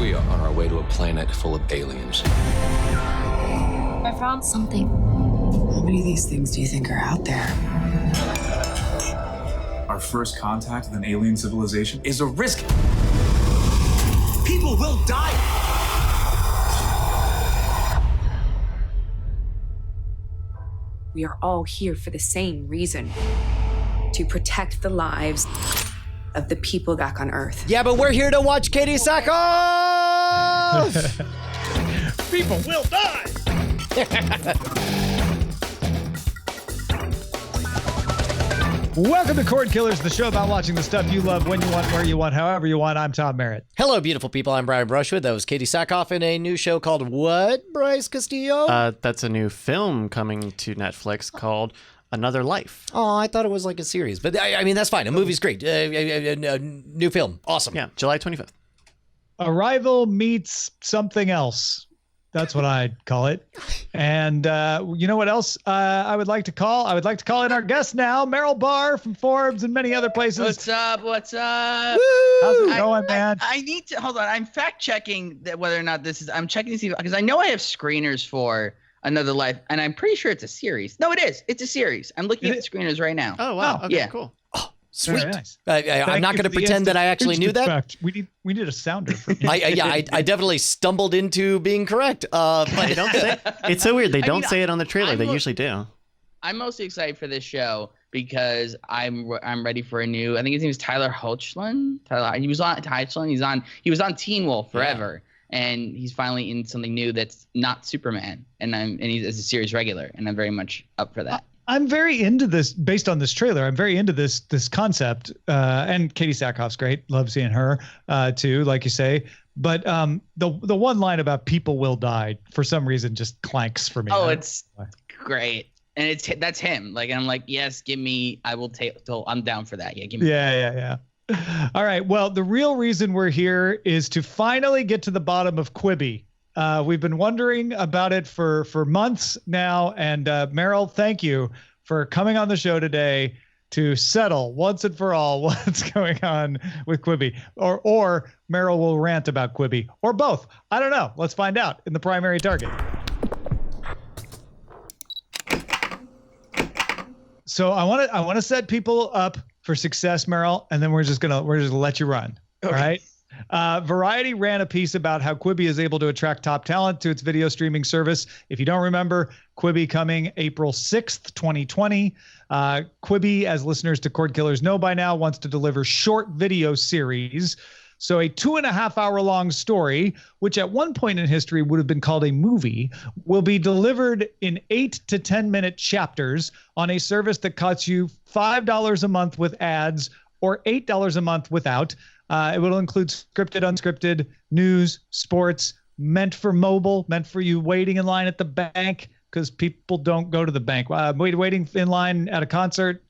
We are on our way to a planet full of aliens. I found something. How many of these things do you think are out there? Our first contact with an alien civilization is a risk. People will die. We are all here for the same reason. To protect the lives of the people back on Earth. Yeah, but we're here to watch Katie Sackhoff! People will die! Welcome to Cordkillers, the show about watching the stuff you love when you want, where you want, however you want. I'm Tom Merritt. Hello, beautiful people. I'm Brian Brushwood. That was Katie Sackhoff in a new show called what, Bryce Castillo? That's a new film coming to Netflix called Another Life. Oh, I thought it was like a series. But I mean, that's fine. A movie's great. New film. Awesome. Yeah, July 25th. Arrival meets something else. That's what I'd call it. And you know what else I would like to call? I would like to call in our guest now, Merrill Barr from Forbes and many other places. What's up? How's it going, man? I need to, hold on. I'm fact checking that whether or not this is, I'm checking to see, because I know I have screeners for Another Life, and I'm pretty sure it's a series. No, it is. It's a series. I'm looking at the screeners right now. Oh, wow. Okay, yeah. Cool. Sweet. Nice. I'm not going to pretend that I actually knew that. Fact. We need a sounder. For I definitely stumbled into being correct. But They don't say, it's so weird. They don't say it on the trailer. They usually do. I'm mostly excited for this show because I'm ready for a new. I think his name is Tyler Hoechlin. He was on Hoechlin. He was on Teen Wolf forever, and he's finally in something new that's not Superman. And he's as a series regular, and I'm very much up for that. I'm very into this based on this trailer. I'm very into this concept. And Katie Sackhoff's great. Love seeing her too, like you say. But the one line about people will die for some reason just clanks for me. Oh, it's great. And that's him. Like, and I'm like, yes, give me, I will take, I'm down for that. Yeah, give me. Yeah. All right. Well, the real reason we're here is to finally get to the bottom of Quibi. We've been wondering about it for months now. And Merrill, thank you for coming on the show today to settle once and for all what's going on with Quibi. Or Merrill will rant about Quibi, or both. I don't know. Let's find out in the primary target. So I want to set people up for success, Merrill, and then we're just gonna let you run. Okay. All right. Variety ran a piece about how Quibi is able to attract top talent to its video streaming service. If you don't remember, Quibi coming April 6th, 2020. Quibi, as listeners to Cordkillers know by now, wants to deliver short video series. So a 2.5-hour long story, which at one point in history would have been called a movie, will be delivered in 8 to 10-minute chapters on a service that costs you $5 a month with ads or $8 a month without. It will include scripted, unscripted, news, sports, meant for mobile, meant for you waiting in line at the bank, because people don't go to the bank. Waiting in line at a concert,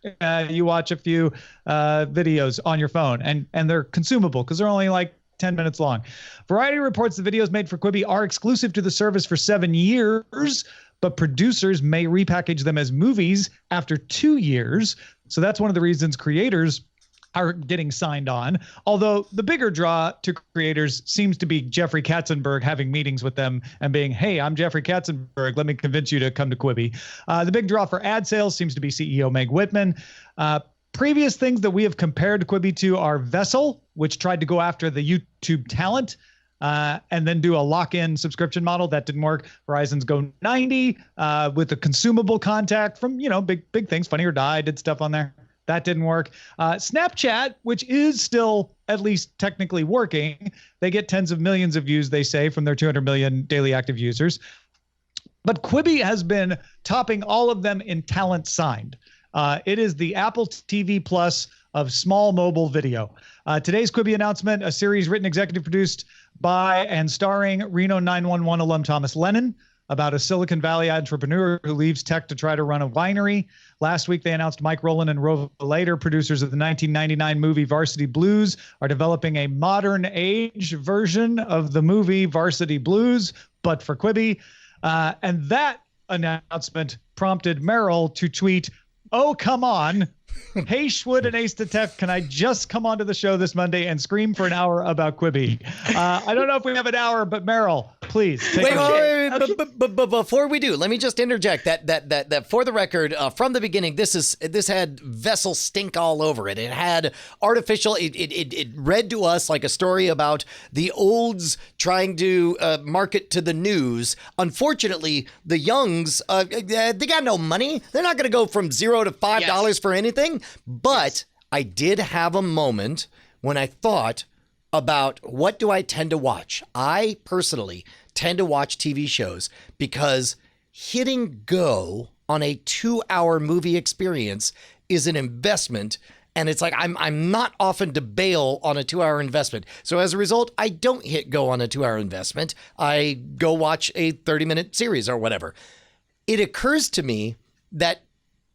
you watch a few videos on your phone, and they're consumable because they're only like 10 minutes long. Variety reports the videos made for Quibi are exclusive to the service for 7 years, but producers may repackage them as movies after 2 years. So that's one of the reasons creators are getting signed on. Although the bigger draw to creators seems to be Jeffrey Katzenberg having meetings with them and being, hey, I'm Jeffrey Katzenberg. Let me convince you to come to Quibi. The big draw for ad sales seems to be CEO Meg Whitman. Previous things that we have compared to Quibi to are Vessel, which tried to go after the YouTube talent and then do a lock-in subscription model. That didn't work. Verizon's Go 90 with the consumable contact from, big things. Funny or Die did stuff on there. That didn't work. Snapchat, which is still at least technically working, they get tens of millions of views, they say, from their 200 million daily active users. But Quibi has been topping all of them in talent signed. It is the Apple TV Plus of small mobile video. Today's Quibi announcement, a series written, executive produced by and starring Reno 911 alum Thomas Lennon, about a Silicon Valley entrepreneur who leaves tech to try to run a winery. Last week, they announced Mike Rowland and Rova Later, producers of the 1999 movie Varsity Blues, are developing a modern age version of the movie Varsity Blues, but for Quibi. And that announcement prompted Merrill to tweet, Oh, come on. Hey, Schwood and Ace Detect, can I just come onto the show this Monday and scream for an hour about Quibi? I don't know if we have an hour, but Merrill, please. Take Wait, it. but before we do, let me just interject that for the record, from the beginning, this had vessel stink all over it. It had artificial. It read to us like a story about the olds trying to market to the news. Unfortunately, the youngs, they got no money. They're not going to go from $0 to $5 for anything. But I did have a moment when I thought about what do I tend to watch. I personally tend to watch TV shows because hitting go on a 2-hour movie experience is an investment. And it's like I'm not often to bail on a 2-hour investment. So as a result, I don't hit go on a 2-hour investment. I go watch a 30-minute series or whatever. It occurs to me that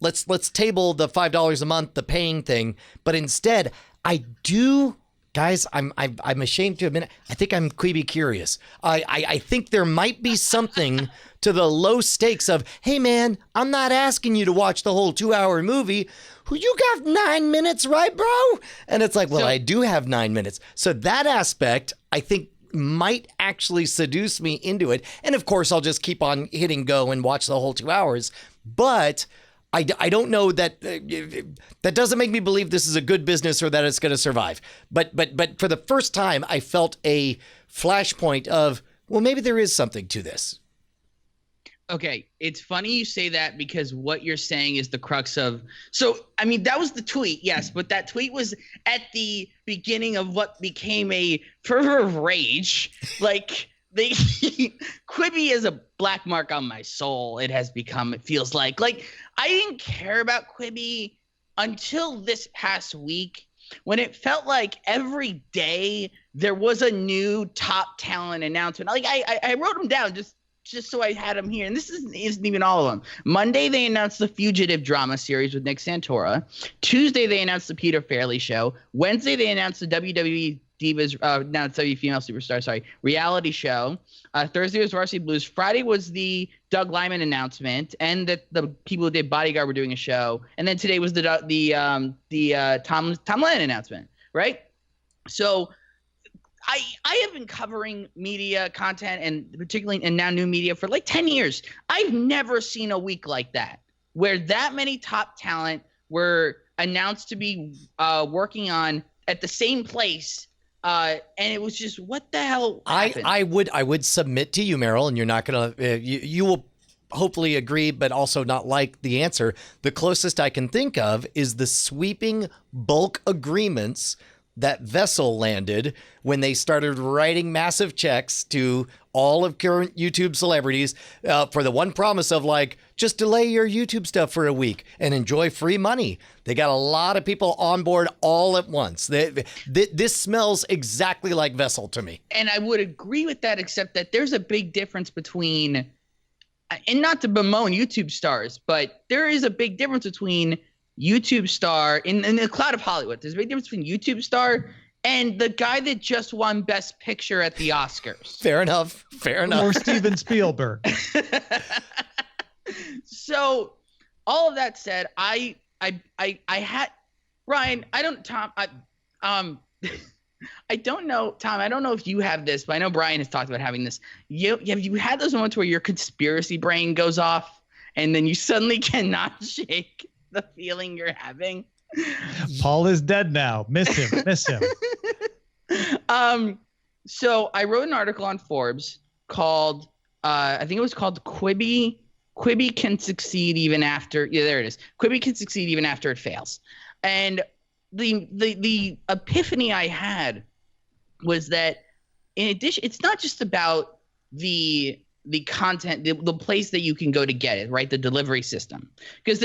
let's table the $5 a month, the paying thing, but instead I do. Guys, I'm ashamed to admit, I think I'm Quibi curious. I think there might be something to the low stakes of, hey man, I'm not asking you to watch the whole 2-hour movie. You got 9 minutes, right, bro? And it's like, well, I do have 9 minutes. So that aspect, I think, might actually seduce me into it. And of course, I'll just keep on hitting go and watch the whole 2 hours. But I don't know that that doesn't make me believe this is a good business or that it's going to survive. But for the first time, I felt a flashpoint of, well, maybe there is something to this. Okay, it's funny you say that because what you're saying is the crux of. So, I mean, that was the tweet, yes, but that tweet was at the beginning of what became a fervor of rage. Like, Quibi is a black mark on my soul. It has become, it feels like I didn't care about Quibi until this past week when it felt like every day there was a new top talent announcement. Like I wrote them down just so I had them here. And this isn't even all of them. Monday, they announced the Fugitive drama series with Nick Santora. Tuesday, they announced the Peter Farrelly show. Wednesday, they announced the WWE Divas, now it's WWE Female Superstar, reality show. Thursday was Varsity Blues. Friday was the Doug Lyman announcement, and that the people who did Bodyguard were doing a show. And then today was the Tom Lennon announcement, right? So I have been covering media content and particularly and now new media for like 10 years. I've never seen a week like that where that many top talent were announced to be working on at the same place. And it was just, what the hell happened? I would submit to you, Merrill, and you're not gonna you will hopefully agree, but also not like the answer. The closest I can think of is the sweeping bulk agreements that Vessel landed when they started writing massive checks to all of current YouTube celebrities for the one promise of like, just delay your YouTube stuff for a week and enjoy free money. They got a lot of people on board all at once. This smells exactly like Vessel to me. And I would agree with that, except that there's a big difference between, and not to bemoan YouTube stars, but there is a big difference between YouTube star in the cloud of Hollywood. There's a big difference between YouTube star and the guy that just won Best Picture at the Oscars. Fair enough. Or Steven Spielberg. So, all of that said, I had Ryan. I don't know, Tom. I don't know if you have this, but I know Brian has talked about having this. Have you had those moments where your conspiracy brain goes off and then you suddenly cannot shake the feeling you're having? Paul is dead now. Miss him. So I wrote an article on Forbes called I think it was called Quibi can succeed even after, yeah, there it is. Quibi can succeed even after it fails. And the epiphany I had was that in addition, it's not just about the content, the place that you can go to get it, right? The delivery system, because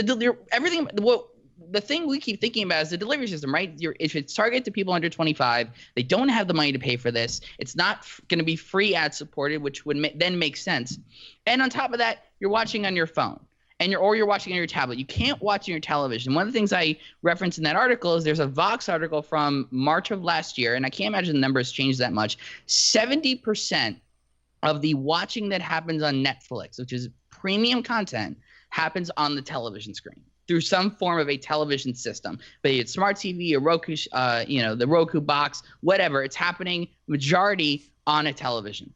the thing we keep thinking about is the delivery system, right? If it's targeted to people under 25, they don't have the money to pay for this. It's not going to be free ad supported, which would then make sense. And on top of that, you're watching on your phone or you're watching on your tablet. You can't watch on your television. One of the things I referenced in that article is there's a Vox article from March of last year, and I can't imagine the number has changed that much. 70% of the watching that happens on Netflix, which is premium content, happens on the television screen. through some form of a television system, be it smart TV, a Roku, the Roku box, whatever. It's happening majority on a television.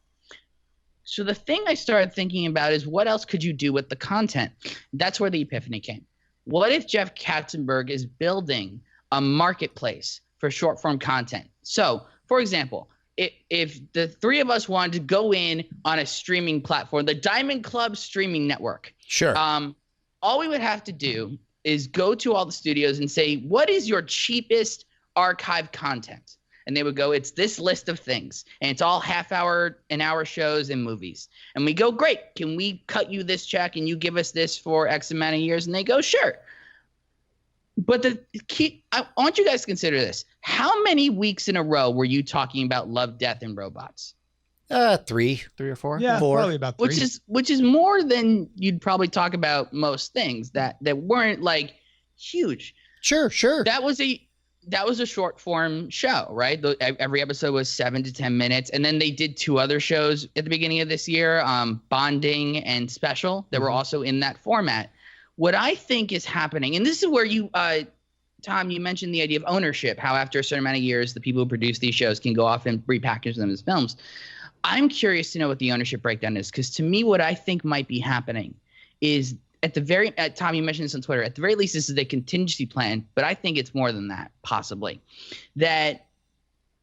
So the thing I started thinking about is what else could you do with the content? That's where the epiphany came. What if Jeff Katzenberg is building a marketplace for short form content? So, for example, if the three of us wanted to go in on a streaming platform, the Diamond Club streaming network, Sure. All we would have to do is go to all the studios and say, what is your cheapest archive content? And they would go, it's this list of things. And it's all half-hour, an-hour shows and movies. And we go, great. Can we cut you this check and you give us this for X amount of years? And they go, sure. But the key, I want you guys to consider this. How many weeks in a row were you talking about Love, Death, and Robots? 3 or 4. Yeah, 4. probably about 3. Which is more than you'd probably talk about most things that weren't like huge. Sure. That was a short form show, right? Every episode was 7 to 10 minutes, and then they did 2 other shows at the beginning of this year, Bonding and Special, that were also in that format. What I think is happening, and this is where you, Tom, you mentioned the idea of ownership, how after a certain amount of years, the people who produce these shows can go off and repackage them as films. I'm curious to know what the ownership breakdown is, because to me, what I think might be happening is Tom, you mentioned this on Twitter, at the very least, this is a contingency plan, but I think it's more than that, possibly, that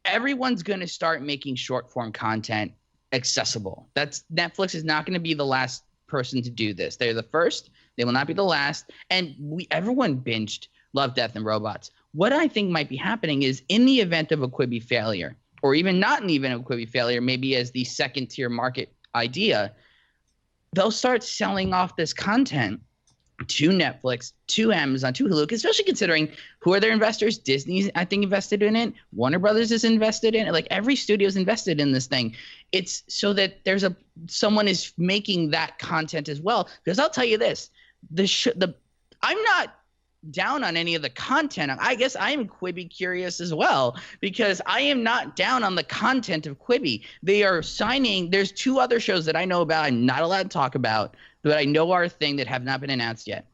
everyone's going to start making short form content accessible. Netflix is not going to be the last person to do this. They're the first. They will not be the last. And everyone binged Love, Death, and Robots. What I think might be happening is in the event of a Quibi failure, or even not in the event of a Quibi failure, maybe as the second tier market idea, they'll start selling off this content to Netflix, to Amazon, to Hulu, especially considering who are their investors. Disney's, I think, invested in it. Warner Brothers is invested in it. Like every studio is invested in this thing. It's so that someone is making that content as well. Because I'll tell you this, I'm not down on any of the content. I guess I am Quibi curious as well, because I am not down on the content of Quibi. They are signing. There's 2 other shows that I know about I'm not allowed to talk about, but I know are a thing that have not been announced yet.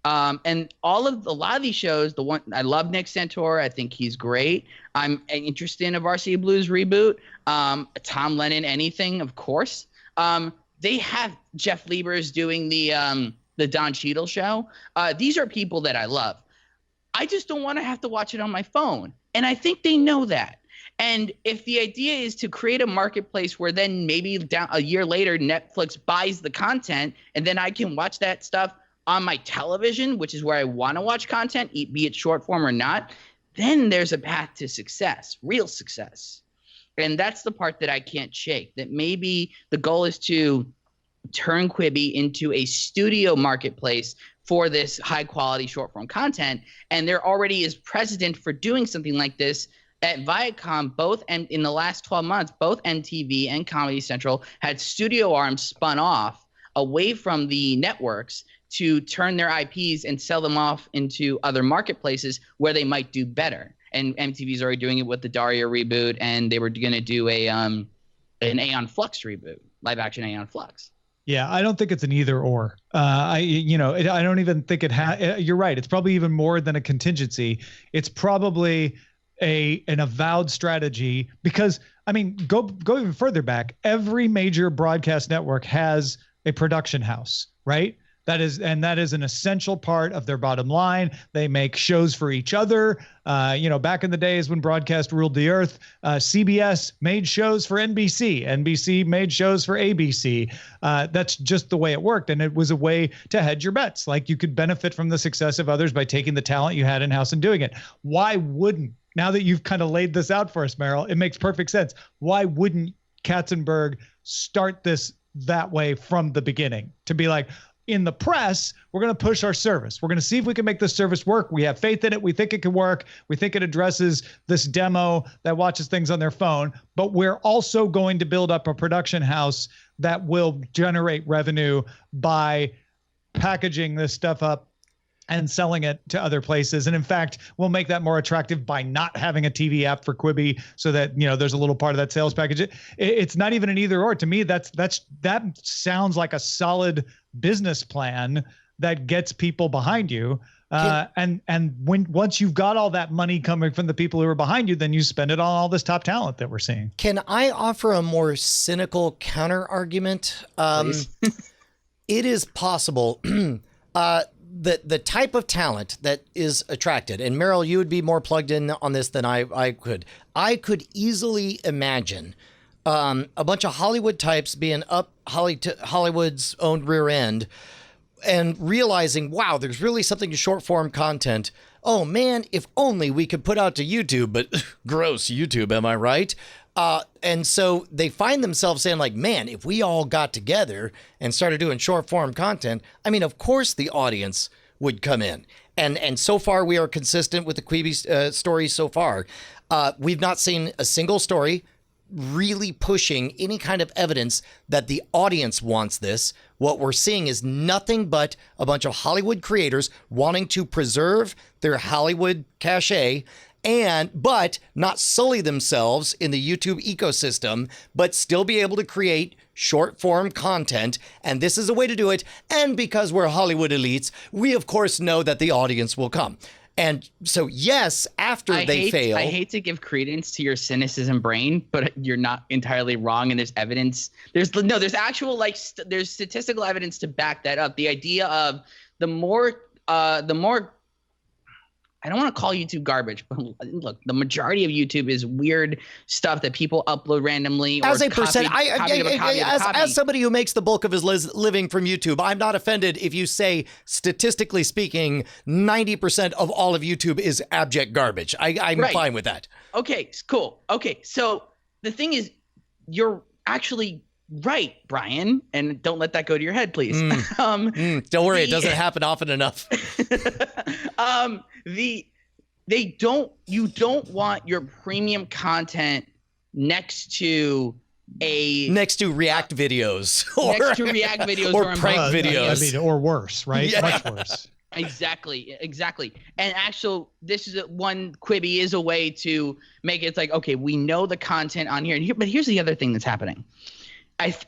And a lot of these shows, I love Nick Santora. I think he's great. I'm interested in a Varsity Blues reboot. Tom Lennon, anything, of course. They have Jeff Liebers doing the Don Cheadle show. These are people that I love. I just don't want to have to watch it on my phone. And I think they know that. And if the idea is to create a marketplace where then maybe a year later Netflix buys the content and then I can watch that stuff on my television, which is where I want to watch content, be it short form or not, then there's a path to success, real success. And that's the part that I can't shake, that maybe the goal is to turn Quibi into a studio marketplace for this high quality short form content. And there already is precedent for doing something like this at Viacom. And in the last 12 months, both MTV and Comedy Central had studio arms spun off away from the networks to turn their IPs and sell them off into other marketplaces where they might do better. And MTV's already doing it with the Daria reboot, and they were going to do an Aeon Flux reboot, live action Aeon Flux. Yeah, I don't think it's an either or. I don't even think you're right. It's probably even more than a contingency. It's probably an avowed strategy, because I mean, go even further back. Every major broadcast network has a production house, right? That is an essential part of their bottom line. They make shows for each other. Back in the days when broadcast ruled the earth, CBS made shows for NBC. NBC made shows for ABC. That's just the way it worked. And it was a way to hedge your bets. Like, you could benefit from the success of others by taking the talent you had in-house and doing it. Why wouldn't, now that you've kind of laid this out for us, Merrill, it makes perfect sense. Why wouldn't Katzenberg start this that way from the beginning? To be like, in the press, we're going to push our service. We're going to see if we can make this service work. We have faith in it. We think it can work. We think it addresses this demo that watches things on their phone. But we're also going to build up a production house that will generate revenue by packaging this stuff up and selling it to other places. And in fact, we'll make that more attractive by not having a TV app for Quibi, so that, there's a little part of that sales package. It's not even an either or. To me, that sounds like a solid business plan that gets people behind you. And once you've got all that money coming from the people who are behind you, then you spend it on all this top talent that we're seeing. Can I offer a more cynical counter argument? It is possible that the type of talent that is attracted, and Merrill, you would be more plugged in on this than I could. I could easily imagine a bunch of Hollywood types being up Hollywood's own rear end and realizing, wow, there's really something to short form content. Oh man, if only we could put out to YouTube, but gross YouTube, am I right? And so they find themselves saying like, man, if we all got together and started doing short form content, I mean, of course the audience would come in. And so far we are consistent with the Quibi story so far. We've not seen a single story really pushing any kind of evidence that the audience wants this. What we're seeing is nothing but a bunch of Hollywood creators wanting to preserve their Hollywood cachet but not sully themselves in the YouTube ecosystem, but still be able to create short form content. And this is a way to do it. And because we're Hollywood elites, we of course know that the audience will come. And so, yes, after they fail. I hate to give credence to your cynicism brain, but you're not entirely wrong. And there's evidence. There's actual there's statistical evidence to back that up. The idea of the more I don't want to call YouTube garbage, but look, the majority of YouTube is weird stuff that people upload randomly. As a percent, as somebody who makes the bulk of his living from YouTube, I'm not offended if you say, statistically speaking, 90% of all of YouTube is abject garbage. I'm fine with that. Okay, cool. Okay, so the thing is, you're actually right, Brian, and don't let that go to your head, please. Don't worry, it doesn't happen often enough. You don't want your premium content next to React videos or prank videos. I mean, or worse, right? Yeah. Much worse. Exactly. And actually, this is one Quibi is a way to make it. It's like, okay, we know the content on here, but here's the other thing that's happening.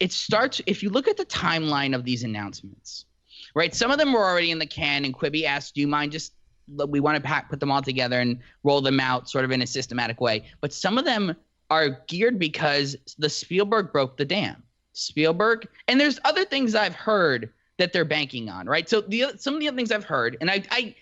It starts if you look at the timeline of these announcements, right? Some of them were already in the can, and Quibi asked, "Do you mind just we want to put them all together and roll them out sort of in a systematic way?" But some of them are geared because the Spielberg broke the dam. Spielberg, and there's other things I've heard that they're banking on, right? So some of the other things I've heard, and I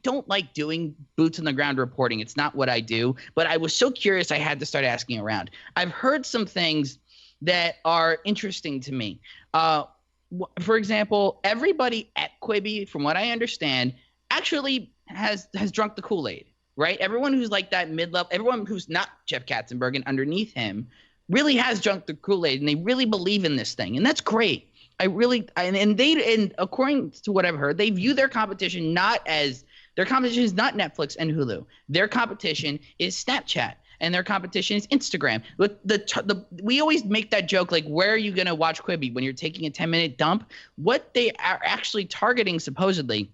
don't like doing boots on the ground reporting. It's not what I do, but I was so curious I had to start asking around. I've heard some things that are interesting to me. For example, everybody at Quibi, from what I understand, actually has drunk the Kool-Aid, right? Everyone who's like that mid-level, everyone who's not Jeff Katzenberg and underneath him really has drunk the Kool-Aid, and they really believe in this thing, and that's great. And according to what I've heard, they view their competition their competition is not Netflix and Hulu. Their competition is Snapchat. And their competition is Instagram. We always make that joke, like, where are you going to watch Quibi when you're taking a 10-minute dump? What they are actually targeting, supposedly,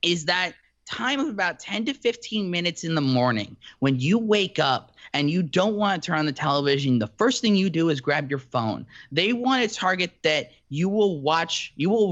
is that time of about 10 to 15 minutes in the morning when you wake up and you don't want to turn on the television. The first thing you do is grab your phone. They want to target that you will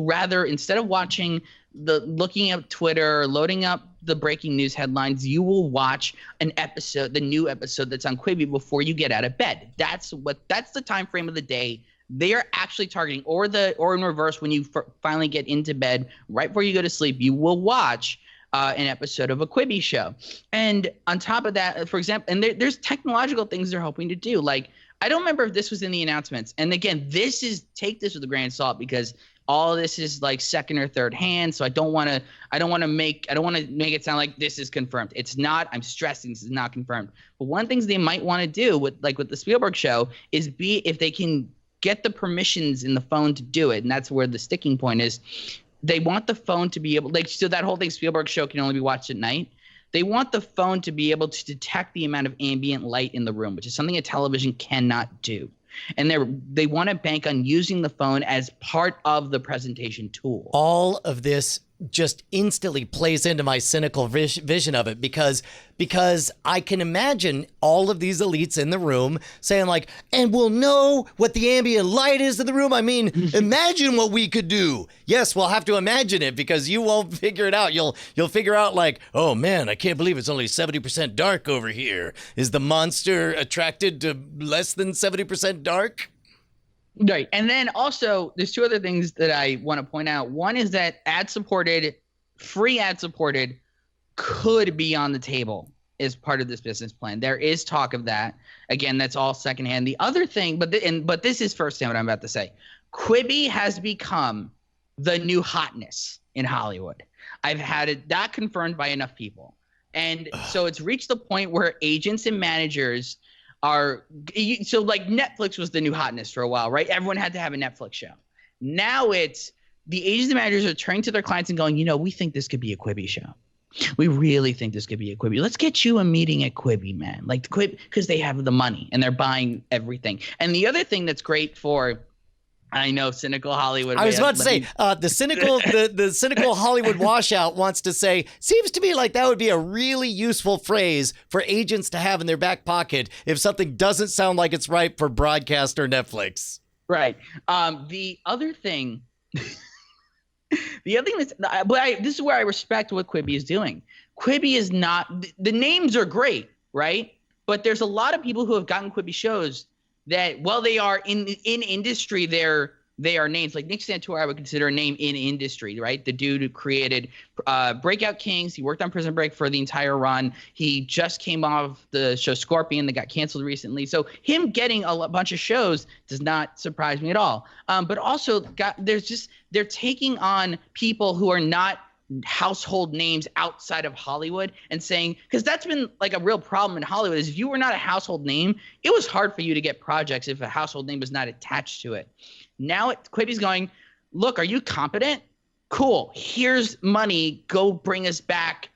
rather, instead of looking up Twitter or loading up the breaking news headlines, you will watch the new episode that's on Quibi before you get out of bed. That's the time frame of the day they are actually targeting, or in reverse, when you finally get into bed, right before you go to sleep, you will watch an episode of a Quibi show. And on top of that, for example, and there's technological things they're hoping to do. Like, I don't remember if this was in the announcements. And again, take this with a grain of salt, because all of this is like second or third hand. So I don't want to make it sound like this is confirmed. It's not. I'm stressing this is not confirmed. But one of the things they might want to do with the Spielberg show is if they can get the permissions in the phone to do it. And that's where the sticking point is. They want the phone to be able, so that whole thing, Spielberg show can only be watched at night. They want the phone to be able to detect the amount of ambient light in the room, which is something a television cannot do. And they want to bank on using the phone as part of the presentation tool. All of this just instantly plays into my cynical vision of it because I can imagine all of these elites in the room saying like, and we'll know what the ambient light is in the room. I mean, imagine what we could do. Yes, we'll have to imagine it because you won't figure it out. You'll figure out like, oh man, I can't believe it's only 70% dark over here. Is the monster attracted to less than 70% dark? Right. And then also there's two other things that I want to point out. One is that free ad supported could be on the table as part of this business plan. There is talk of that. Again, that's all secondhand. The other thing, but this is firsthand what I'm about to say. Quibi has become the new hotness in Hollywood. I've had that confirmed by enough people. And so it's reached the point where agents and managers are so like Netflix was the new hotness for a while, right? Everyone had to have a Netflix show. Now it's the agents and managers are turning to their clients and going, we think this could be a Quibi show. We really think this could be a Quibi. Let's get you a meeting at Quibi, man. Like Quibi, because they have the money and they're buying everything. And the other thing that's great for, I know, cynical Hollywood. I was about to say, the cynical Hollywood washout wants to say, seems to me like that would be a really useful phrase for agents to have in their back pocket if something doesn't sound like it's right for broadcast or Netflix. Right. The other thing that's, this is where I respect what Quibi is doing. Quibi is not, the names are great, right? But there's a lot of people who have gotten Quibi shows that, well, they are in industry, they are names. Like Nick Santora, I would consider a name in industry, right? The dude who created Breakout Kings. He worked on Prison Break for the entire run. He just came off the show Scorpion that got canceled recently. So him getting a bunch of shows does not surprise me at all. But also, they're taking on people who are not household names outside of Hollywood and saying, because that's been like a real problem in Hollywood, is if you were not a household name, it was hard for you to get projects if a household name was not attached to it. Now Quibi's going, look, are you competent? Cool. Here's money. Go bring us back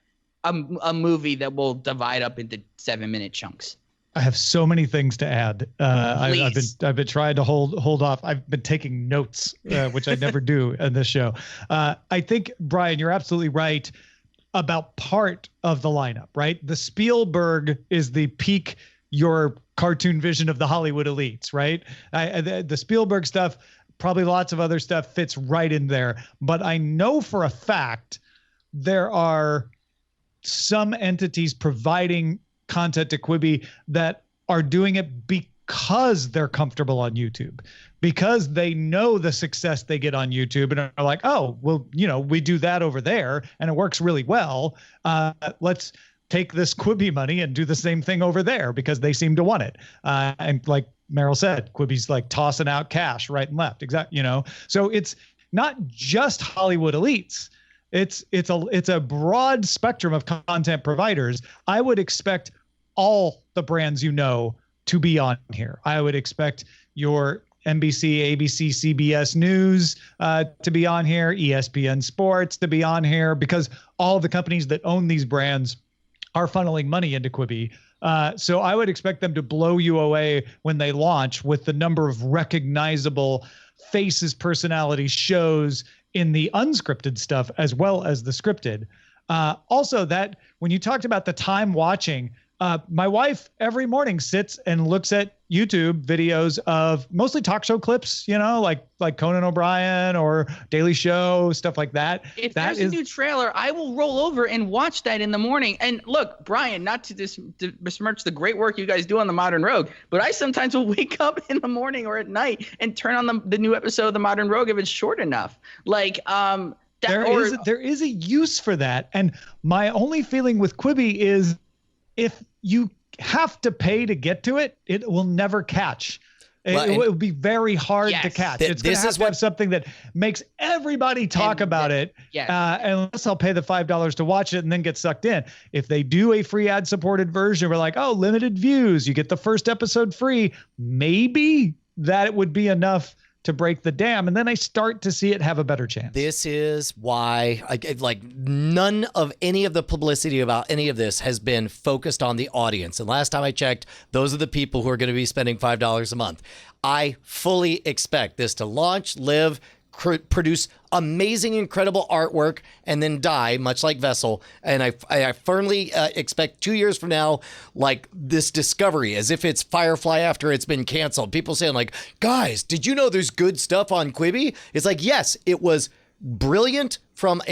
a movie that will divide up into 7-minute chunks. I have so many things to add. I've been trying to hold off. I've been taking notes, which I never do in this show. I think, Brian, you're absolutely right about part of the lineup, right? The Spielberg is the peak your cartoon vision of the Hollywood elites, right? The Spielberg stuff, probably lots of other stuff fits right in there. But I know for a fact there are some entities providing content to Quibi that are doing it because they're comfortable on YouTube, because they know the success they get on YouTube and are like, oh, well, we do that over there and it works really well. Let's take this Quibi money and do the same thing over there because they seem to want it. And like Merrill said, Quibi's like tossing out cash right and left. Exactly. So it's not just Hollywood elites. It's a broad spectrum of content providers. I would expect all the brands to be on here. I would expect your NBC, ABC, CBS News to be on here, ESPN Sports to be on here, because all of the companies that own these brands are funneling money into Quibi. So I would expect them to blow you away when they launch with the number of recognizable faces, personalities, shows in the unscripted stuff as well as the scripted. Also, that when you talked about the time watching, my wife every morning sits and looks at YouTube videos of mostly talk show clips, like Conan O'Brien or Daily Show, stuff like that. If there's a new trailer, I will roll over and watch that in the morning. And look, Brian, not to besmirch the great work you guys do on The Modern Rogue, but I sometimes will wake up in the morning or at night and turn on the new episode of The Modern Rogue if it's short enough. There is a use for that. And my only feeling with Quibi is if you have to pay to get to it, it will never catch. It will be very hard to catch. It's going to have something that makes everybody talk about it. Yes. Unless I'll pay the $5 to watch it and then get sucked in. If they do a free ad supported version, we're like, oh, limited views, you get the first episode free. Maybe that would be enough to break the dam, and then I start to see it have a better chance. This is why, none of any of the publicity about any of this has been focused on the audience. And last time I checked, those are the people who are going to be spending $5 a month. I fully expect this to launch, live, produce amazing, incredible artwork and then die, much like Vessel. And I firmly expect 2 years from now, like this discovery, as if it's Firefly after it's been canceled. People saying like, guys, did you know there's good stuff on Quibi? It's like, yes, it was brilliant from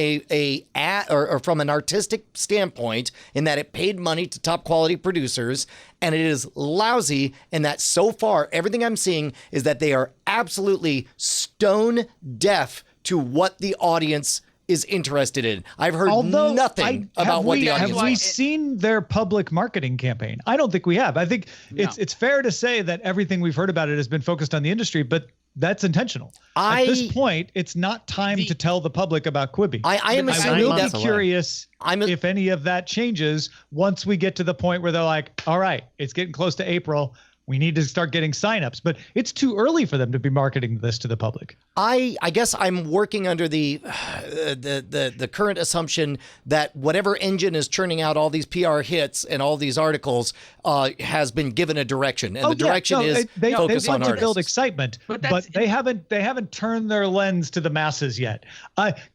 or from an artistic standpoint in that it paid money to top quality producers, and it is lousy in that so far everything I'm seeing is that they are absolutely stone deaf to what the audience is interested in. I've heard nothing about what the audience have we seen their public marketing campaign? I don't think we have. I think it's fair to say that everything we've heard about it has been focused on the industry, but that's intentional. At this point, it's not time to tell the public about Quibi. I am will be curious if any of that changes once we get to the point where they're like, all right, it's getting close to April. We need to start getting signups, but it's too early for them to be marketing this to the public. I guess I'm working under the current assumption that whatever engine is churning out all these PR hits and all these articles has been given a direction, and the direction is focus on artists. To build excitement, but they haven't turned their lens to the masses yet.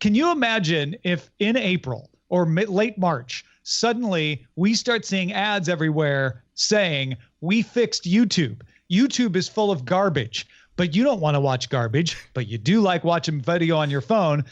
Can you imagine if in April or late March suddenly we start seeing ads everywhere saying, we fixed YouTube. YouTube is full of garbage, but you don't want to watch garbage, but you do like watching video on your phone.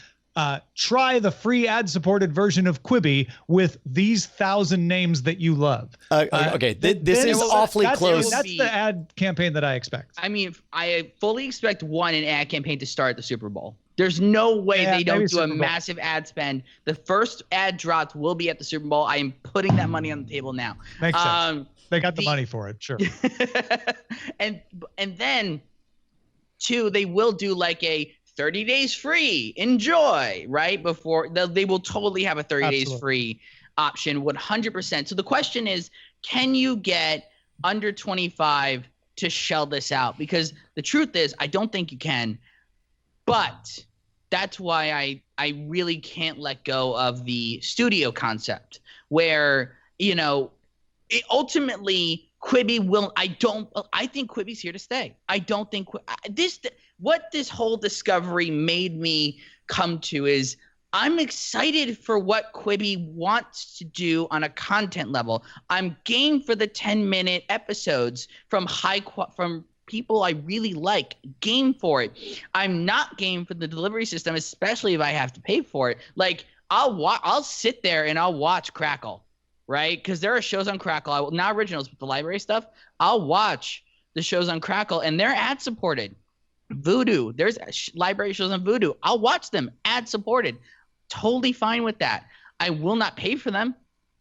Try the free ad-supported version of Quibi with these 1,000 names that you love. Okay, this is awfully close. That's the ad campaign that I expect. I mean, I fully expect an ad campaign to start at the Super Bowl. There's no way they don't do a massive ad spend. The first ad dropped will be at the Super Bowl. I am putting that money on the table now. Makes sense. They got the money for it, sure. and then, two, they will do like a 30 days free, enjoy, right? Before they will totally have a 30 days free option, 100%. So the question is, can you get under 25 to shell this out? Because the truth is, I don't think you can. But that's why I really can't let go of the studio concept where, ultimately Quibi will – I think Quibi's here to stay. I don't think what this whole discovery made me come to is I'm excited for what Quibi wants to do on a content level. I'm game for the 10-minute episodes from people I really like. Game for it. I'm not game for the delivery system, especially if I have to pay for it. Like I'll sit there and I'll watch Crackle, right? Because there are shows on Crackle, not originals, but the library stuff. I'll watch the shows on Crackle, and they're ad supported. Vudu, there's library shows on Vudu. I'll watch them ad supported. Totally fine with that. I will not pay for them.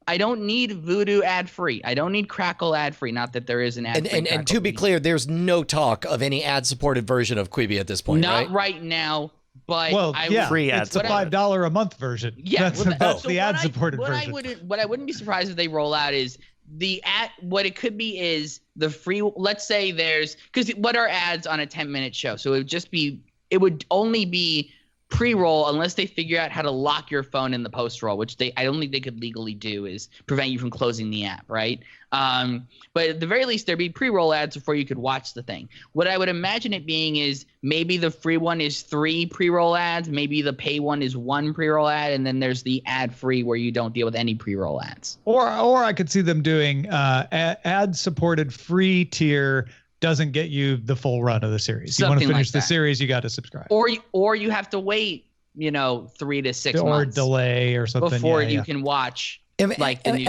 I don't need Vudu ad-free. I don't need Crackle ad-free. Not that there is an ad-free. And to be clear, there's no talk of any ad-supported version of Quibi at this point, Not right now, but free ad. It's the $5 a month version. Yeah, that's the ad-supported version. What I wouldn't be surprised if they roll out is what it could be is the free. Let's say because what are ads on a 10-minute show? So it would only be pre-roll unless they figure out how to lock your phone in the post-roll, which I don't think they could legally do, is prevent you from closing the app, right? But at the very least, there'd be pre-roll ads before you could watch the thing. What I would imagine it being is maybe the free one is 3 pre-roll ads, maybe the pay one is 1 pre-roll ad, and then there's the ad-free where you don't deal with any pre-roll ads. Or I could see them doing ad-supported free tier doesn't get you the full run of the series. You want to finish the series, you got to subscribe. Or you have to wait, 3 to 6 months. Or delay or something. Before you can watch. Am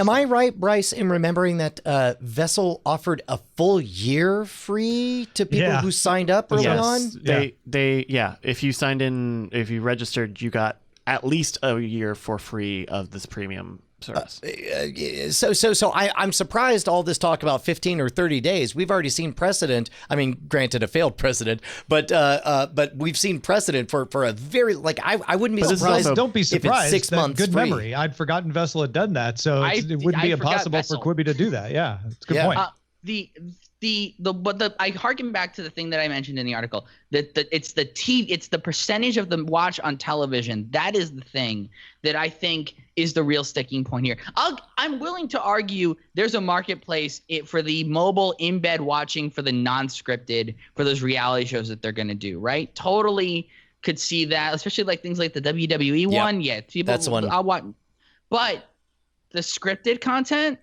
I right, Bryce, in remembering that Vessel offered a full year free to people who signed up early on? If you signed in, if you registered, you got at least a year for free of this premium service. So I'm surprised all this talk about 15 or 30 days. We've already seen precedent. I mean, granted, a failed precedent, but we've seen precedent for a very I wouldn't be surprised. Don't be surprised. If it's 6 months. Good free. memory. I'd forgotten Vessel had done that, so it wouldn't be impossible for Quibi to do that. Yeah, it's a good point. I harken back to the thing that I mentioned in the article that it's the percentage of the watch on television. That is the thing that I think is the real sticking point here. I'm willing to argue there's a marketplace for the mobile in bed watching for the non-scripted, for those reality shows that they're going to do, right? Totally could see that, especially like things like the WWE one. Yeah, people, that's the one. I'll watch. But the scripted content,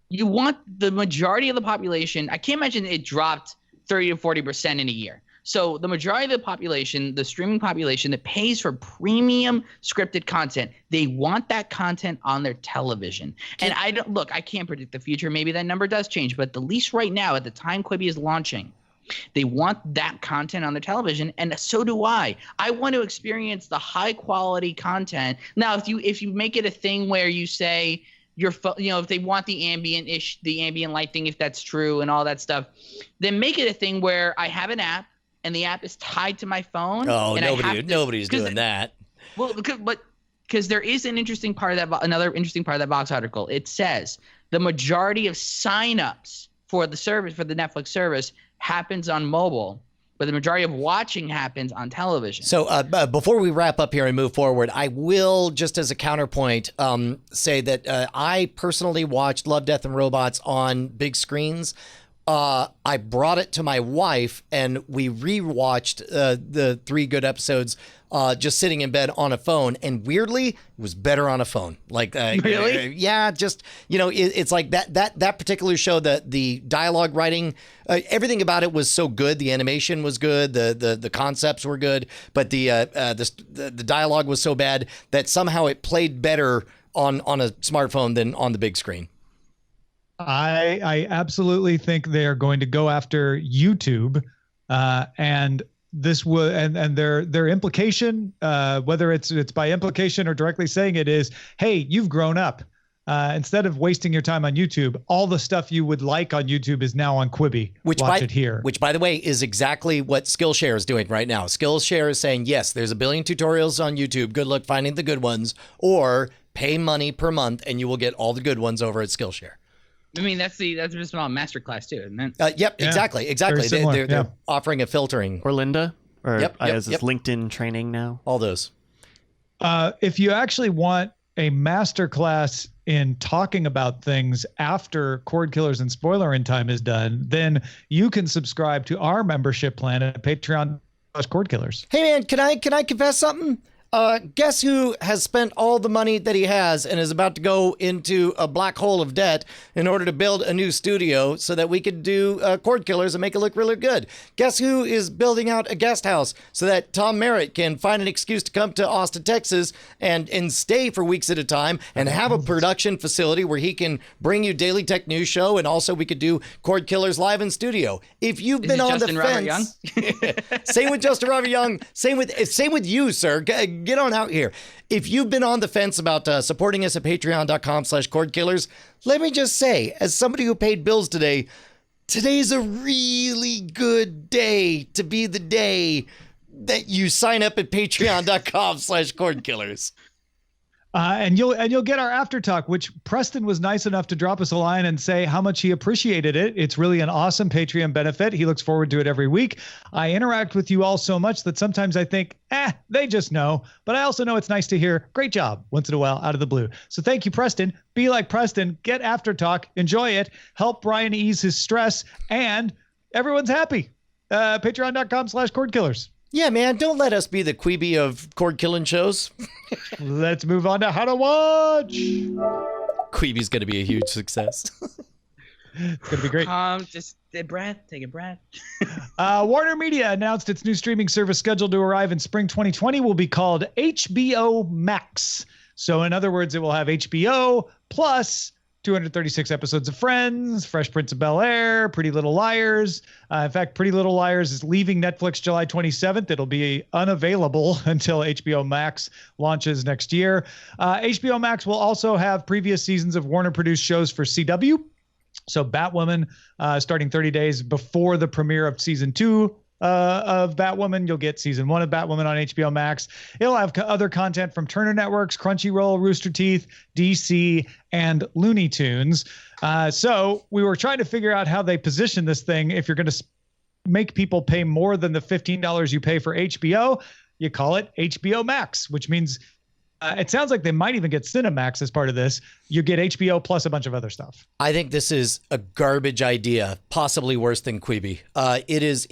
you want the majority of the population. I can't imagine it dropped 30 to 40% in a year. So the majority of the population, the streaming population that pays for premium scripted content, they want that content on their television. And I can't predict the future. Maybe that number does change, but at least right now, at the time Quibi is launching, they want that content on their television, and so do I. I want to experience the high quality content. Now, if you make it a thing where you say if they want the ambient light thing, if that's true and all that stuff, then make it a thing where I have an app and the app is tied to my phone. Oh, nobody's doing that. Well, because there is another interesting part of that Vox article. It says the majority of signups for the service, for the Netflix service, happens on mobile, but the majority of watching happens on television. So before we wrap up here and move forward, I will, just as a counterpoint, say that I personally watched Love, Death, and Robots on big screens. I brought it to my wife, and we rewatched the 3 good episodes just sitting in bed on a phone. And weirdly, it was better on a phone. Like, really? Yeah, just, it's like that particular show, the dialogue writing, everything about it was so good. The animation was good. The concepts were good. But the dialogue was so bad that somehow it played better on a smartphone than on the big screen. I absolutely think they are going to go after YouTube, and this will and their implication, whether it's by implication or directly saying it, is, hey, you've grown up. Instead of wasting your time on YouTube, all the stuff you would like on YouTube is now on Quibi. Watch it here. Which, by the way, is exactly what Skillshare is doing right now. Skillshare is saying, yes, there's 1 billion tutorials on YouTube. Good luck finding the good ones, or pay money per month and you will get all the good ones over at Skillshare. I mean, that's just about masterclass too, isn't it? Yep, yeah, exactly. They're offering a filtering. Or Linda, or yep, is this LinkedIn training now? All those. If you actually want a masterclass in talking about things after Cordkillers and Spoilerin time is done, then you can subscribe to our membership plan at Patreon/Cordkillers. Hey man, can I confess something? Guess who has spent all the money that he has and is about to go into a black hole of debt in order to build a new studio so that we could do Cordkillers and make it look really good? Guess who is building out a guest house so that Tom Merritt can find an excuse to come to Austin, Texas and stay for weeks at a time and have a production facility where he can bring you Daily Tech News Show, and also we could do Cordkillers live in studio. If you've been on the fence, same with Justin Robert Young, same with you, sir. Get on out here. If you've been on the fence about supporting us at patreon.com/Cordkillers, let me just say, as somebody who paid bills today, today's a really good day to be the day that you sign up at patreon.com/Cordkillers. And you'll get our after talk, which Preston was nice enough to drop us a line and say how much he appreciated it. It's really an awesome Patreon benefit. He looks forward to it every week. I interact with you all so much that sometimes I think, they just know. But I also know it's nice to hear, great job, once in a while, out of the blue. So thank you, Preston. Be like Preston. Get after talk. Enjoy it. Help Brian ease his stress. And everyone's happy. Patreon.com/Cordkillers. Yeah, man, don't let us be the Quibi of cord killing shows. Let's move on to how to watch. Quibi's going to be a huge success. It's going to be great. Just take a breath. Warner Media announced its new streaming service scheduled to arrive in spring 2020 will be called HBO Max. So in other words, it will have HBO plus 236 episodes of Friends, Fresh Prince of Bel-Air, Pretty Little Liars. In fact, Pretty Little Liars is leaving Netflix July 27th. It'll be unavailable until HBO Max launches next year. HBO Max will also have previous seasons of Warner-produced shows for CW. So Batwoman, starting 30 days before the premiere of season 2 of Batwoman, you'll get season 1 of Batwoman on HBO Max. It'll have other content from Turner Networks, Crunchyroll, Rooster Teeth, DC, and Looney Tunes. So we were trying to figure out how they position this thing. If you're going to make people pay more than the $15 you pay for HBO, you call it HBO Max, which means it sounds like they might even get Cinemax as part of this. You get HBO plus a bunch of other stuff. I think this is a garbage idea, possibly worse than Quibi. It is.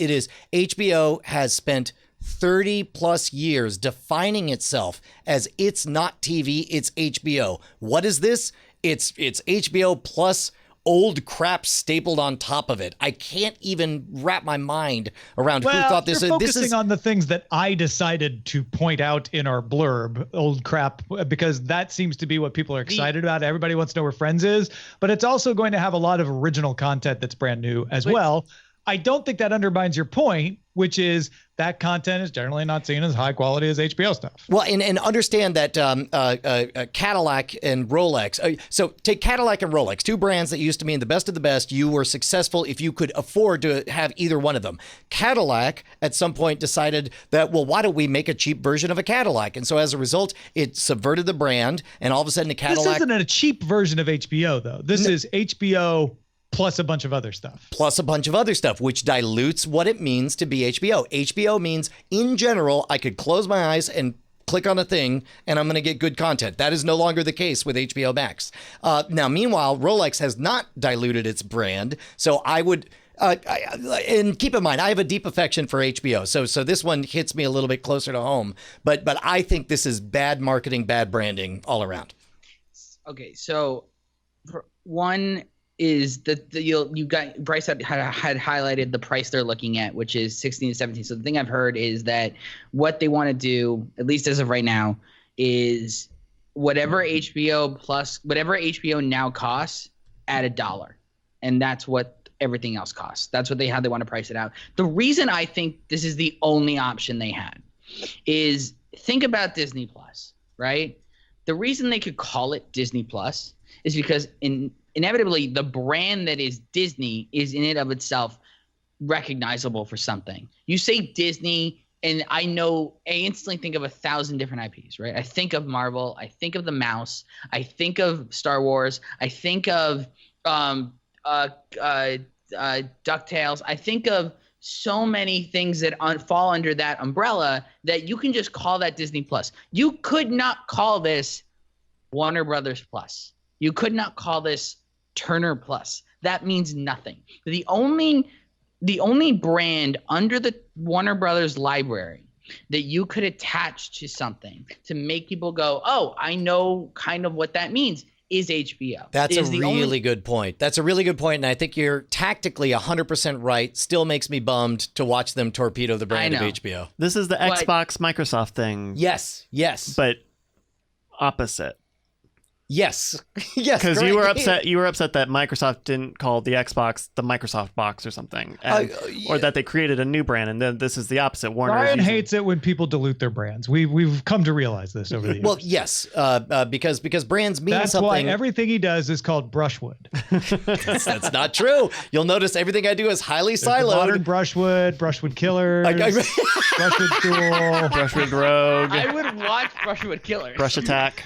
HBO has spent 30 plus years defining itself as it's not TV, it's HBO. What is this? It's HBO plus old crap stapled on top of it. I can't even wrap my mind around who thought this. You're focusing this is on the things that I decided to point out in our blurb, old crap, because that seems to be what people are excited about. Everybody wants to know where Friends is, but it's also going to have a lot of original content that's brand new as well. I don't think that undermines your point, which is that content is generally not seen as high quality as HBO stuff. Well, and understand that Cadillac and Rolex. So take Cadillac and Rolex, two brands that used to mean the best of the best. You were successful if you could afford to have either one of them. Cadillac at some point decided that, well, why don't we make a cheap version of a Cadillac? And so as a result, it subverted the brand, and all of a sudden the Cadillac. This isn't a cheap version of HBO, though. This is HBO plus a bunch of other stuff. Which dilutes what it means to be HBO. HBO means, in general, I could close my eyes and click on a thing and I'm going to get good content. That is no longer the case with HBO Max. Now, meanwhile, Rolex has not diluted its brand. So I would... and keep in mind, I have a deep affection for HBO. So this one hits me a little bit closer to home. But I think this is bad marketing, bad branding all around. Okay, so for one... is that you got Bryce had highlighted the price they're looking at, which is 16 to 17. So the thing I've heard is that what they want to do, at least as of right now, is whatever HBO now costs at $1, and that's what everything else costs. That's what how they want to price it out. The reason I think this is the only option they had is, think about Disney Plus, right? The reason they could call it Disney Plus is because inevitably the brand that is Disney is in and of itself recognizable for something. You say Disney, and I instantly think of 1,000 different IPs, right? I think of Marvel, I think of the mouse, I think of Star Wars, I think of DuckTales, I think of so many things that fall under that umbrella that you can just call that Disney Plus. You could not call this Warner Brothers Plus. You could not call this Turner Plus. That means nothing. The only brand under the Warner Brothers library that you could attach to something to make people go, oh, I know kind of what that means, is HBO. That's a really good point. That's a really good point, and I think you're tactically 100% right. Still makes me bummed to watch them torpedo the brand of HBO. This is the Xbox Microsoft thing. Yes. But opposite. Yes. Because you were upset that Microsoft didn't call the Xbox the Microsoft box or something, or that they created a new brand, and then this is the opposite. Ryan hates it when people dilute their brands. We've come to realize this over the years. Well, yes, because brands mean that's something. That's why everything he does is called brushwood. That's not true. You'll notice everything I do is highly siloed. Modern brushwood killers, brushwood tool, brushwood rogue. I would watch Brushwood Killers. Brush attack.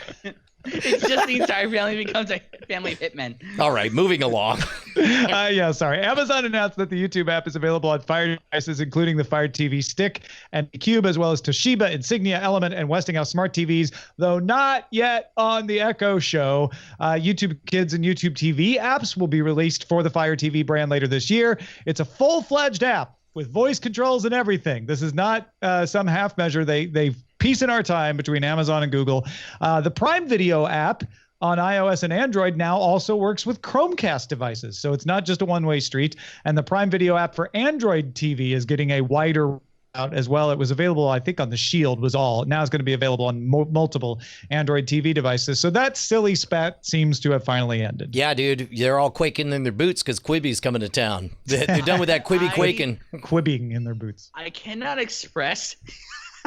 It's just the entire family becomes a family of hitmen. All right, moving along. Sorry. Amazon announced that the YouTube app is available on Fire devices, including the Fire TV Stick and the Cube, as well as Toshiba, Insignia, Element, and Westinghouse smart TVs, though not yet on the Echo Show. YouTube Kids and YouTube TV apps will be released for the Fire TV brand later this year. It's a full-fledged app with voice controls and everything. This is not some half measure. They've piece in our time between Amazon and Google. The Prime Video app on iOS and Android now also works with Chromecast devices. So it's not just a one-way street. And the Prime Video app for Android TV is getting a wider out as well. It was available, I think, on the Shield was all. Now it's going to be available on multiple Android TV devices. So that silly spat seems to have finally ended. Yeah, dude. They're all quaking in their boots because Quibi's coming to town. They're done with that Quibi quaking. Quibbing in their boots. I cannot express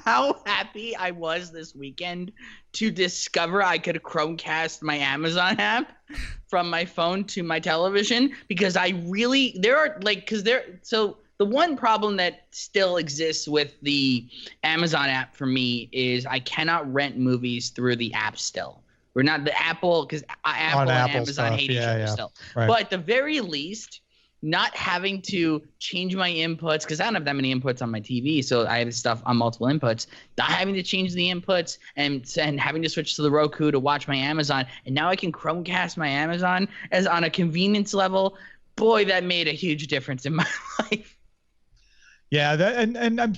how happy I was this weekend to discover I could Chromecast my Amazon app from my phone to my television, because the one problem that still exists with the Amazon app for me is I cannot rent movies through the app still. We're not the Apple, because Apple and Amazon stuff. hate each other still. Right. But at the very least, not having to change my inputs, because I don't have that many inputs on my TV, so I have stuff on multiple inputs. Not having to change the inputs and having to switch to the Roku to watch my Amazon, and now I can Chromecast my Amazon as on a convenience level. Boy, that made a huge difference in my life. Yeah,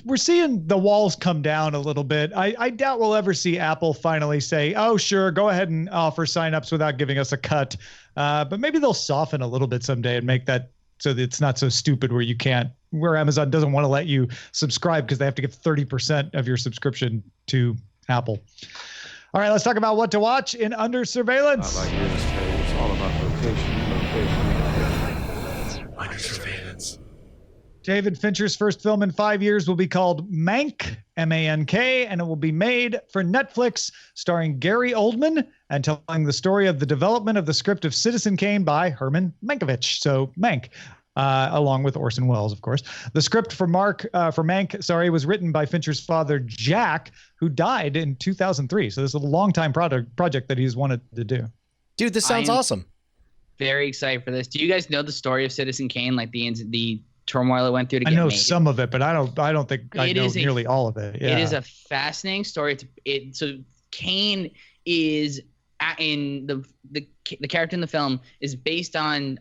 we're seeing the walls come down a little bit. I doubt we'll ever see Apple finally say, "Oh, sure, go ahead and offer signups without giving us a cut." But maybe they'll soften a little bit someday and make that so that it's not so stupid where Amazon doesn't want to let you subscribe because they have to give 30% of your subscription to Apple. All right, let's talk about what to watch in Under Surveillance. I like this tale. It's all about location. Under Surveillance. David Fincher's first film in 5 years will be called Mank, M-A-N-K, and it will be made for Netflix, starring Gary Oldman and telling the story of the development of the script of Citizen Kane by Herman Mankiewicz. So Mank, along with Orson Welles, of course. The script for Mank, was written by Fincher's father, Jack, who died in 2003. So this is a long-time project that he's wanted to do. Dude, this sounds awesome. Very excited for this. Do you guys know the story of Citizen Kane, like the turmoil it went through to get I know made? some of it, but I don't think I know nearly all of it. Yeah. It is a fascinating story. So Kane is in the character in the film is based on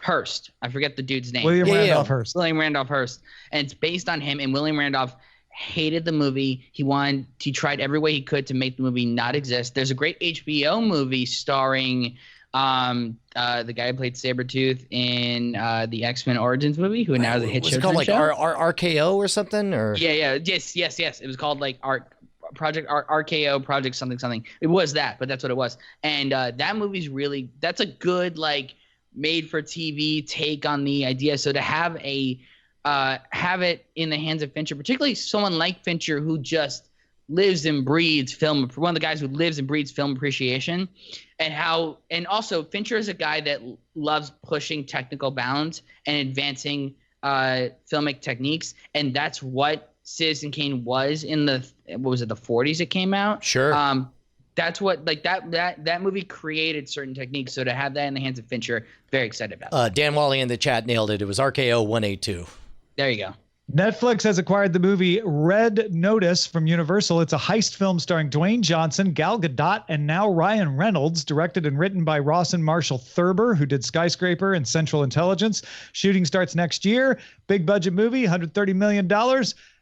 Hearst. I forget the dude's name. William Randolph Hearst. William Randolph Hearst, and it's based on him. And William Randolph hated the movie. He tried every way he could to make the movie not exist. There's a great HBO movie starring the guy who played Sabretooth in the X-Men Origins movie, who now is a hit show. Was it called like RKO or something? Or yes. It was called like Project RKO, Project something. It was that, but that's what it was. And that movie's that's a good like made for TV take on the idea. So to have it in the hands of Fincher, particularly someone like Fincher who just lives and breathes film, one of the guys who lives and breathes film appreciation, and also Fincher is a guy that loves pushing technical bounds and advancing filmic techniques, and that's what Citizen Kane was in the 40s it came out. Sure. That's what that movie created certain techniques. So to have that in the hands of Fincher, very excited about. Dan Wally in the chat nailed it. It was RKO 182. There you go. Netflix has acquired the movie Red Notice from Universal. It's a heist film starring Dwayne Johnson, Gal Gadot, and now Ryan Reynolds, directed and written by Ross and Marshall Thurber, who did Skyscraper and Central Intelligence. Shooting starts next year. Big budget movie, $130 million.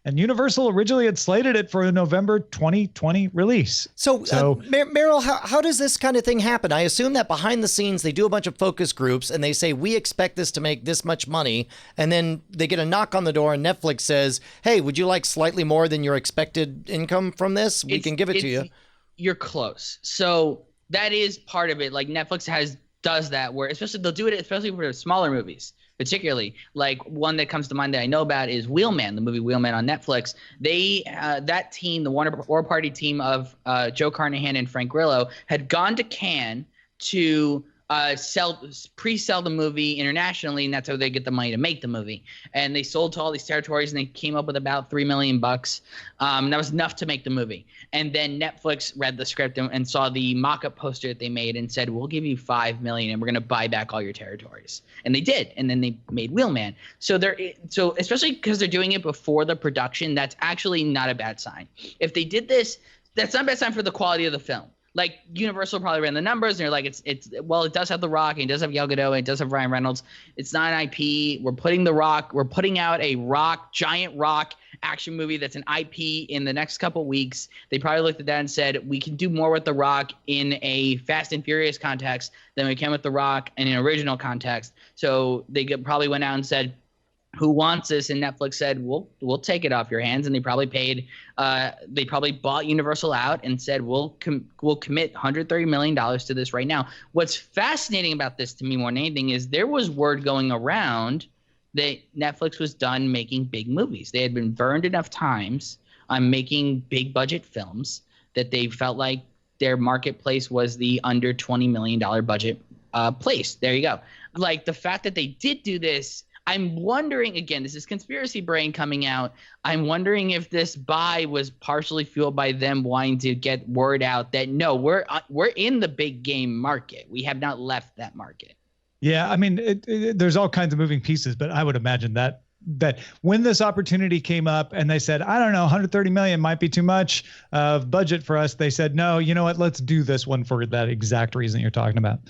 And Universal originally had slated it for a November 2020 release. So Merrill, how does this kind of thing happen? I assume that behind the scenes, they do a bunch of focus groups and they say, we expect this to make this much money. And then they get a knock on the door and Netflix says, hey, would you like slightly more than your expected income from this? We can give it to you. You're close. So that is part of it. Like Netflix does that where they'll do it, especially for smaller movies. Particularly, like one that comes to mind that I know about is Wheelman, the movie Wheelman on Netflix. They that team, the Warner Party team of Joe Carnahan and Frank Grillo, had gone to Cannes to pre-sell the movie internationally, and that's how they get the money to make the movie. And they sold to all these territories, and they came up with about $3 million. That was enough to make the movie. And then Netflix read the script and saw the mock-up poster that they made and said, "We'll give you $5 million, and we're going to buy back all your territories." And they did, and then they made Wheelman. So especially because they're doing it before the production, that's actually not a bad sign. If they did this, that's not a bad sign for the quality of the film. Like Universal probably ran the numbers and they're like, it does have The Rock and it does have Gal Gadot and it does have Ryan Reynolds. It's not an IP. We're putting out a giant rock action movie that's an IP in the next couple weeks. They probably looked at that and said, we can do more with The Rock in a Fast and Furious context than we can with The Rock in an original context. So they probably went out and said, who wants this? And Netflix said, we'll take it off your hands. And they probably bought Universal out and said, we'll commit $130 million to this right now. What's fascinating about this to me more than anything is there was word going around that Netflix was done making big movies. They had been burned enough times on making big budget films that they felt like their marketplace was the under $20 million budget place. There you go. Like the fact that they did do this, I'm wondering, again, this is conspiracy brain coming out. I'm wondering if this buy was partially fueled by them wanting to get word out that, no, we're in the big game market. We have not left that market. Yeah, I mean, there's all kinds of moving pieces, but I would imagine that that when this opportunity came up and they said, I don't know, 130 million might be too much of budget for us. They said, no, you know what? Let's do this one for that exact reason you're talking about.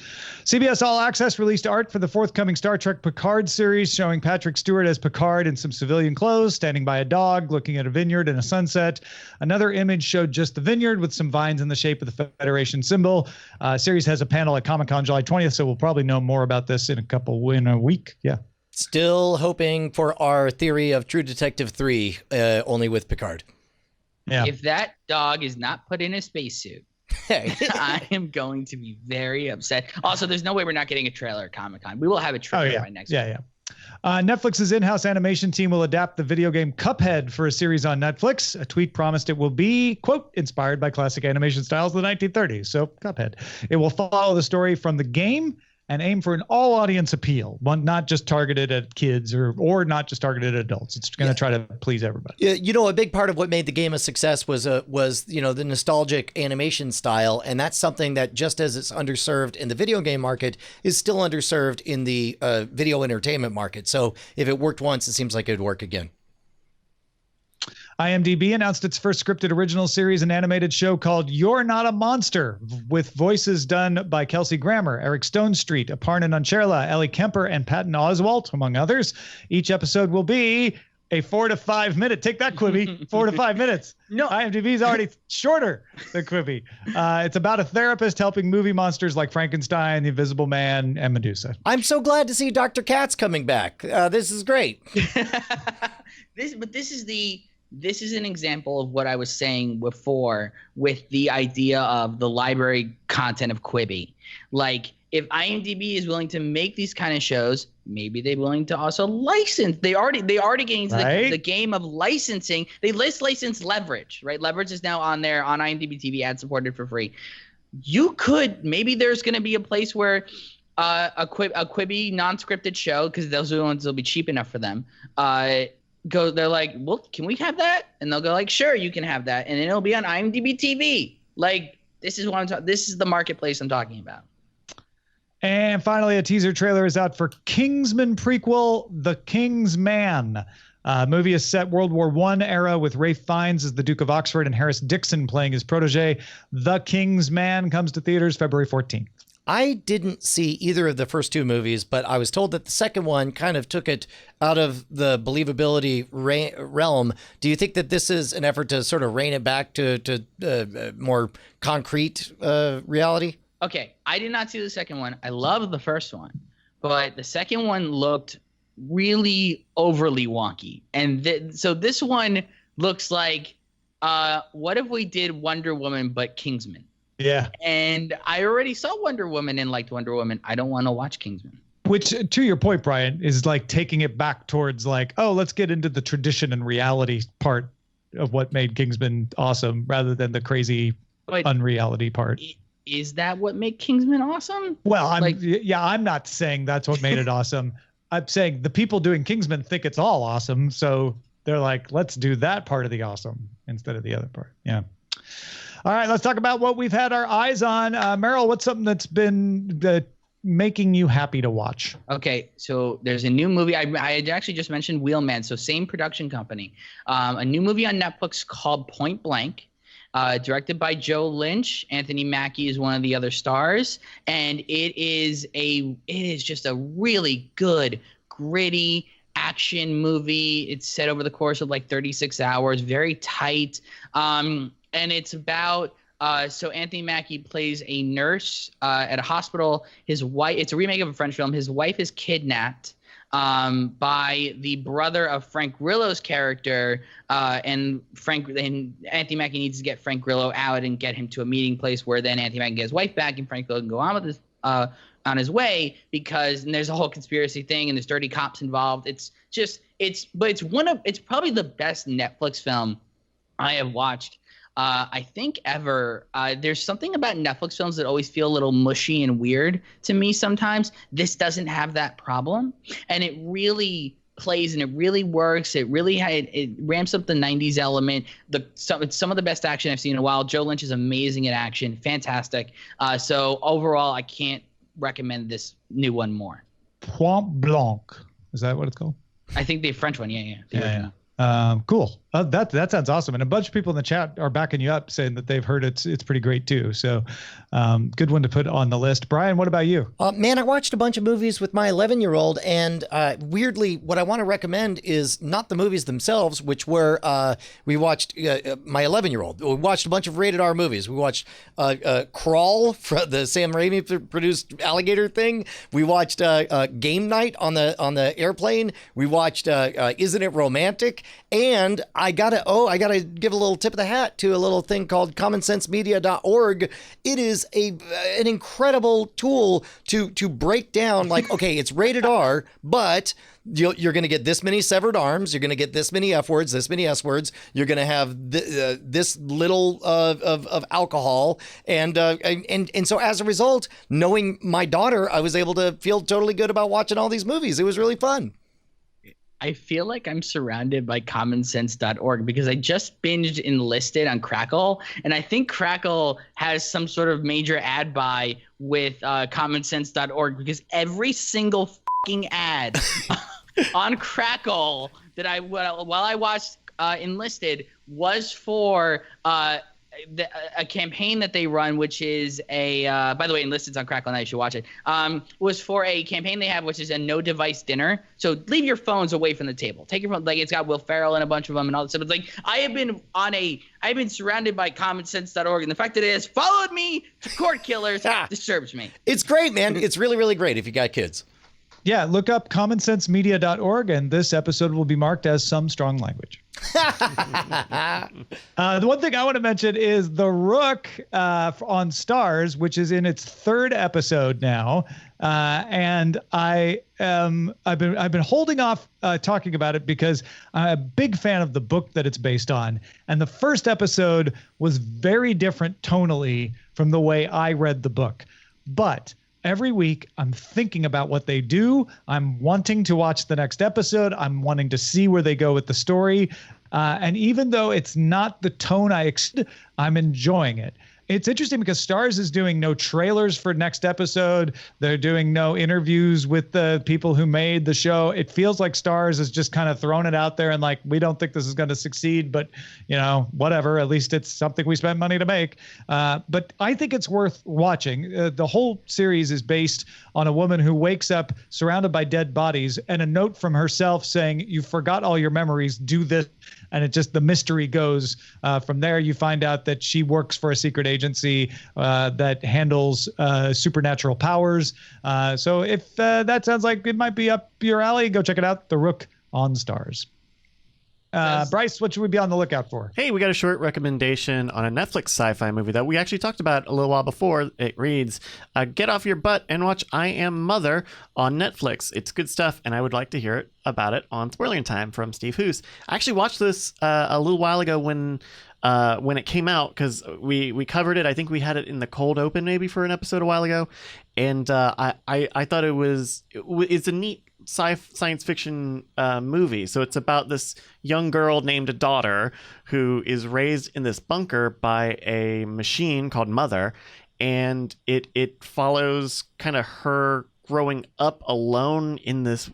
CBS All Access released art for the forthcoming Star Trek Picard series, showing Patrick Stewart as Picard in some civilian clothes, standing by a dog, looking at a vineyard and a sunset. Another image showed just the vineyard with some vines in the shape of the Federation symbol. Series has a panel at Comic-Con July 20th, so we'll probably know more about this in a week. Yeah. Still hoping for our theory of True Detective 3, only with Picard. Yeah. If that dog is not put in a spacesuit, I am going to be very upset. Also, there's no way we're not getting a trailer at Comic-Con. We will have a trailer by next week. Yeah. Netflix's in-house animation team will adapt the video game Cuphead for a series on Netflix. A tweet promised it will be, quote, inspired by classic animation styles of the 1930s. So Cuphead. It will follow the story from the game and aim for an all-audience appeal, one not just targeted at kids or not just targeted at adults. It's going to try to please everybody. You know, a big part of what made the game a success was the nostalgic animation style, and that's something that, just as it's underserved in the video game market, is still underserved in the video entertainment market. So if it worked once, it seems like it would work again. IMDb announced its first scripted original series, an animated show called You're Not a Monster, with voices done by Kelsey Grammer, Eric Stonestreet, Aparna Nancherla, Ellie Kemper, and Patton Oswalt, among others. Each episode will be a 4 to 5 minute. Take that, Quibi. 4 to 5 minutes. No, IMDb is already shorter than Quibi. It's about a therapist helping movie monsters like Frankenstein, the Invisible Man, and Medusa. I'm so glad to see Dr. Katz coming back. This is great. This is an example of what I was saying before with the idea of the library content of Quibi. Like, if IMDb is willing to make these kind of shows, maybe they're willing to also license. They already getting into the game of licensing. They license Leverage, right? Leverage is now on there on IMDb TV, ad supported for free. Maybe there's going to be a place where a Quibi non-scripted show, because those are the ones that'll be cheap enough for them, they're like, well, can we have that? And they'll go like, sure, you can have that. And then it'll be on IMDb TV. Like, this is what I'm talking. This is the marketplace I'm talking about. And finally, a teaser trailer is out for Kingsman prequel, The King's Man. Movie is set World War I era with Ralph Fiennes as the Duke of Oxford and Harris Dixon playing his protege. The King's Man comes to theaters February 14th. I didn't see either of the first two movies, but I was told that the second one kind of took it out of the believability realm. Do you think that this is an effort to sort of rein it back to more concrete reality? Okay, I did not see the second one. I love the first one, but the second one looked really overly wonky. And so this one looks like, what if we did Wonder Woman but Kingsman? Yeah. And I already saw Wonder Woman and liked Wonder Woman. I don't want to watch Kingsman. Which, to your point, Brian, is like taking it back towards like, oh, let's get into the tradition and reality part of what made Kingsman awesome rather than the crazy unreality part. Is that what made Kingsman awesome? Well, I'm not saying that's what made it awesome. I'm saying the people doing Kingsman think it's all awesome. So they're like, let's do that part of the awesome instead of the other part. Yeah. All right, let's talk about what we've had our eyes on. Merrill, what's something that's been making you happy to watch? Okay, so there's a new movie. I had actually just mentioned Wheelman, so same production company. A new movie on Netflix called Point Blank, directed by Joe Lynch. Anthony Mackie is one of the other stars, and it is just a really good, gritty action movie. It's set over the course of like 36 hours, very tight. And it's about so Anthony Mackie plays a nurse at a hospital. His wife, it's a remake of a French film. His wife is kidnapped by the brother of Frank Grillo's character, and Anthony Mackie needs to get Frank Grillo out and get him to a meeting place where then Anthony Mackie can get his wife back and Frank Grillo can go on with his on his way, because there's a whole conspiracy thing and there's dirty cops involved. It's probably the best Netflix film I have watched. I think ever. There's something about Netflix films that always feel a little mushy and weird to me sometimes. This doesn't have that problem, and it really plays and it really works. It really it ramps up the 90s element. It's some of the best action I've seen in a while. Joe Lynch is amazing at action, fantastic. So overall, I can't recommend this new one more. Point Blanc. Is that what it's called? I think the French one. Yeah. Cool. That sounds awesome. And a bunch of people in the chat are backing you up, saying that they've heard it's pretty great too. So, good one to put on the list. Brian, what about you? Man, I watched a bunch of movies with my 11-year-old, and weirdly, what I want to recommend is not the movies themselves, which were we watched my 11-year-old. We watched a bunch of rated R movies. We watched Crawl, the Sam Raimi produced alligator thing. We watched Game Night on the airplane. We watched Isn't It Romantic? And I gotta give a little tip of the hat to a little thing called commonsensemedia.org. It is an incredible tool to break down, like, okay, it's rated R, but you're going to get this many severed arms. You're going to get this many F words, this many S words. You're going to have this little of alcohol. And so as a result, knowing my daughter, I was able to feel totally good about watching all these movies. It was really fun. I feel like I'm surrounded by commonsense.org because I just binged Enlisted on Crackle, and I think Crackle has some sort of major ad buy with commonsense.org because every single fucking ad on Crackle that while I watched Enlisted was for a campaign that they run, which is by the way, Enlisted's on Crackle now, you should watch it, was for a campaign they have, which is a no device dinner. So leave your phones away from the table. Take your phone, like it's got Will Ferrell and a bunch of them and all this stuff. It's like, I've been surrounded by commonsense.org, and the fact that it has followed me to Cordkillers disturbs me. It's great, man. It's really, really great if you got kids. Yeah, look up commonsensemedia.org, and this episode will be marked as some strong language. The one thing I want to mention is The Rook on Stars, which is in its 3rd episode now, and I've been holding off talking about it because I'm a big fan of the book that it's based on, and the first episode was very different tonally from the way I read the book, but every week, I'm thinking about what they do. I'm wanting to watch the next episode. I'm wanting to see where they go with the story. And even though it's not the tone I'm enjoying it. It's interesting because Starz is doing no trailers for next episode. They're doing no interviews with the people who made the show. It feels like Starz is just kind of throwing it out there and like, we don't think this is going to succeed, but whatever. At least it's something we spent money to make. But I think it's worth watching. The whole series is based on a woman who wakes up surrounded by dead bodies and a note from herself saying, "You forgot all your memories, do this." And the mystery goes from there. You find out that she works for a secret agency that handles supernatural powers. So if that sounds like it might be up your alley, go check it out. The Rook on Stars. Bryce, what should we be on the lookout for? Hey, we got a short recommendation on a Netflix sci-fi movie that we actually talked about a little while before. It reads, get off your butt and watch I Am Mother on Netflix. It's good stuff, and I would like to hear about it on Spoilerin Time from Steve Hoos. I actually watched this a little while ago when it came out because we covered it. I think we had it in the cold open maybe for an episode a while ago, and I thought it's a neat science fiction movie. So it's about this young girl named a daughter who is raised in this bunker by a machine called Mother, and it follows kind of her growing up alone in this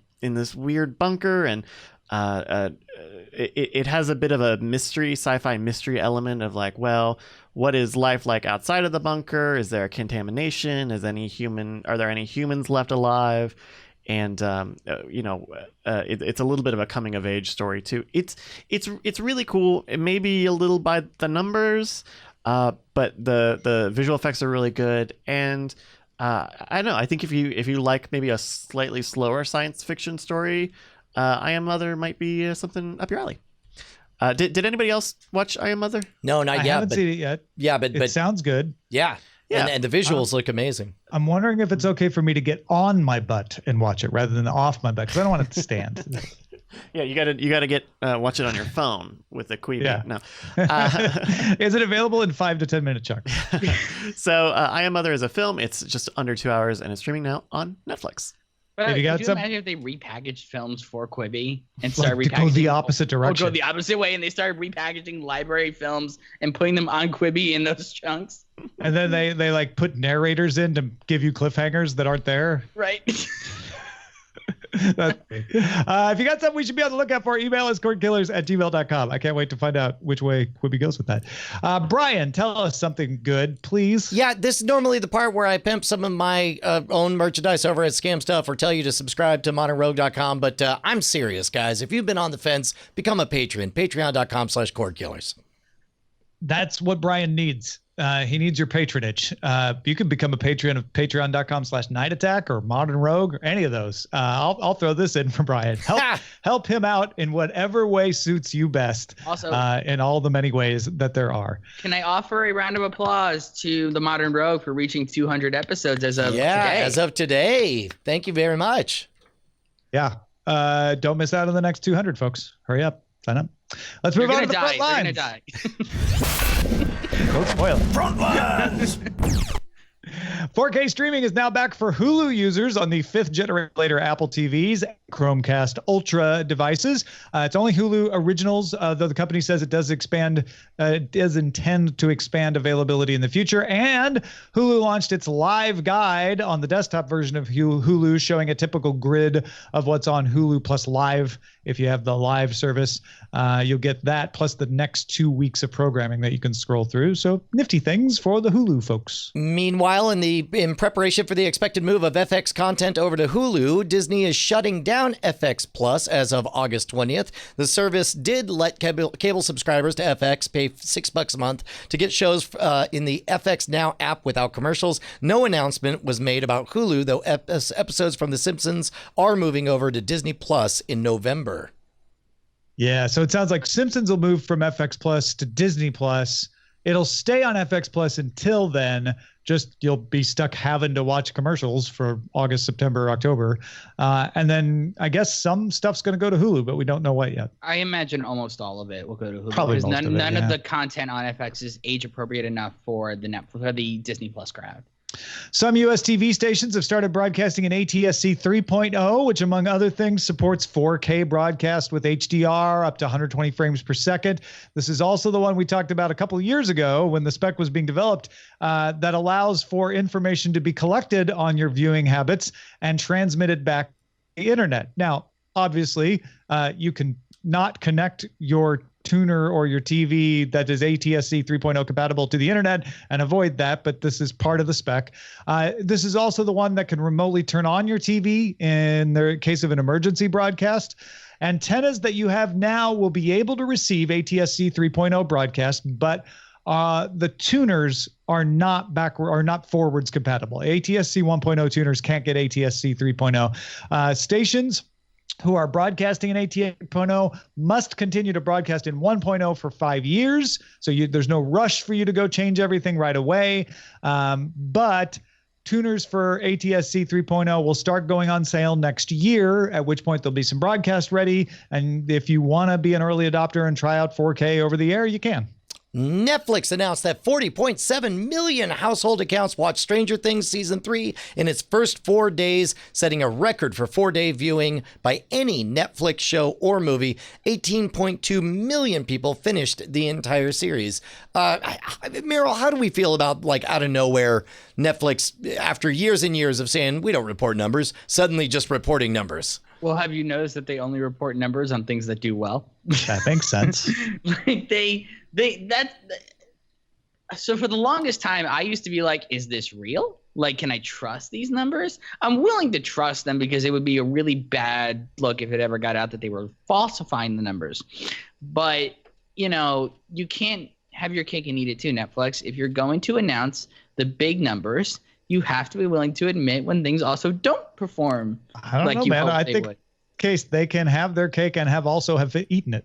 weird bunker, and it has a bit of a sci-fi mystery element of like, well, what is life like outside of the bunker? Is there contamination? Are there any humans left alive? And it's a little bit of a coming of age story too. It's really cool. It may be a little by the numbers, but the visual effects are really good. And I don't know. I think if you like maybe a slightly slower science fiction story, I Am Mother might be something up your alley. Did anybody else watch I Am Mother? No, not yet. I haven't seen it yet. Yeah, but it sounds good. Yeah. Yeah. And the visuals look amazing. I'm wondering if it's okay for me to get on my butt and watch it rather than off my butt because I don't want it to stand. Yeah, you gotta get watch it on your phone with the Quibi. Yeah. No, is it available in 5 to 10 minute chunks? So I Am Mother is a film. It's just under 2 hours and it's streaming now on Netflix. Could you imagine if they repackaged films for Quibi and started repackaging? To go the opposite direction. Go the opposite way, and they started repackaging library films and putting them on Quibi in those chunks. And then they like put narrators in to give you cliffhangers that aren't there. Right. If you got something we should be on the lookout for, email us cordkillers@gmail.com. I can't wait to find out which way Quibi goes with that. Brian, tell us something good, please. Yeah, this is normally the part where I pimp some of my own merchandise over at Scam Stuff or tell you to subscribe to modernrogue.com. But I'm serious, guys. If you've been on the fence, become a patron. Patreon.com/Cordkillers. That's what Brian needs. He needs your patronage. You can become a patron of patreon.com/Night Attack or Modern Rogue or any of those. I'll throw this in for Brian. Help him out in whatever way suits you best. Also, in all the many ways that there are. Can I offer a round of applause to the Modern Rogue for reaching 200 episodes as of today? As of today. Thank you very much. Yeah. Don't miss out on the next 200, folks. Hurry up. Sign up. Let's move on to the front lines. You're gonna die. Don't spoil it. Front lines. 4K streaming is now back for Hulu users on the 5th generation later Apple TVs, Chromecast Ultra devices. It's only Hulu originals, though the company says it does intend to expand availability in the future. And Hulu launched its live guide on the desktop version of Hulu, showing a typical grid of what's on Hulu plus Live. If you have the live service, you'll get that plus the next 2 weeks of programming that you can scroll through. So nifty things for the Hulu folks. Meanwhile, in preparation for the expected move of FX content over to Hulu, Disney is shutting down FX Plus as of August 20th. The service did let cable subscribers to FX pay $6 a month to get shows in the FX Now app without commercials. No announcement was made about Hulu, though episodes from The Simpsons are moving over to Disney Plus in November. Yeah, so it sounds like Simpsons will move from FX Plus to Disney Plus. It'll stay on FX Plus until then. Just you'll be stuck having to watch commercials for August, September, October. And then I guess some stuff's going to go to Hulu, but we don't know what yet. I imagine almost all of it will go to Hulu. Probably because most of it, none yeah. of the content on FX is age appropriate enough for the Disney Plus crowd. Some U.S. TV stations have started broadcasting in ATSC 3.0, which, among other things, supports 4K broadcast with HDR up to 120 frames per second. This is also the one we talked about a couple of years ago when the spec was being developed that allows for information to be collected on your viewing habits and transmitted back to the internet. Now, obviously, you can not connect your tuner or your TV that is ATSC 3.0 compatible to the internet and avoid that, but this is part of the spec. This is also the one that can remotely turn on your TV in the case of an emergency broadcast. Antennas that you have now will be able to receive ATSC 3.0 broadcast, but the tuners are not forwards compatible. ATSC 1.0 tuners can't get ATSC 3.0. Stations who are broadcasting in ATSC 3.0 must continue to broadcast in 1.0 for 5 years. So there's no rush for you to go change everything right away. But tuners for ATSC 3.0 will start going on sale next year, at which point there'll be some broadcast ready. And if you want to be an early adopter and try out 4K over the air, you can. Netflix announced that 40.7 million household accounts watched Stranger Things Season 3 in its first 4 days, setting a record for 4-day viewing by any Netflix show or movie. 18.2 million people finished the entire series. Merrill, how do we feel about, like, out of nowhere, Netflix, after years and years of saying, we don't report numbers, suddenly just reporting numbers? Well, have you noticed that they only report numbers on things that do well? That makes sense. Like so for the longest time, I used to be like, is this real? Like, can I trust these numbers? I'm willing to trust them because it would be a really bad look if it ever got out that they were falsifying the numbers. But, you can't have your cake and eat it too, Netflix. If you're going to announce the big numbers, you have to be willing to admit when things also don't perform. I don't know, man. I think case they can have their cake and have eaten it.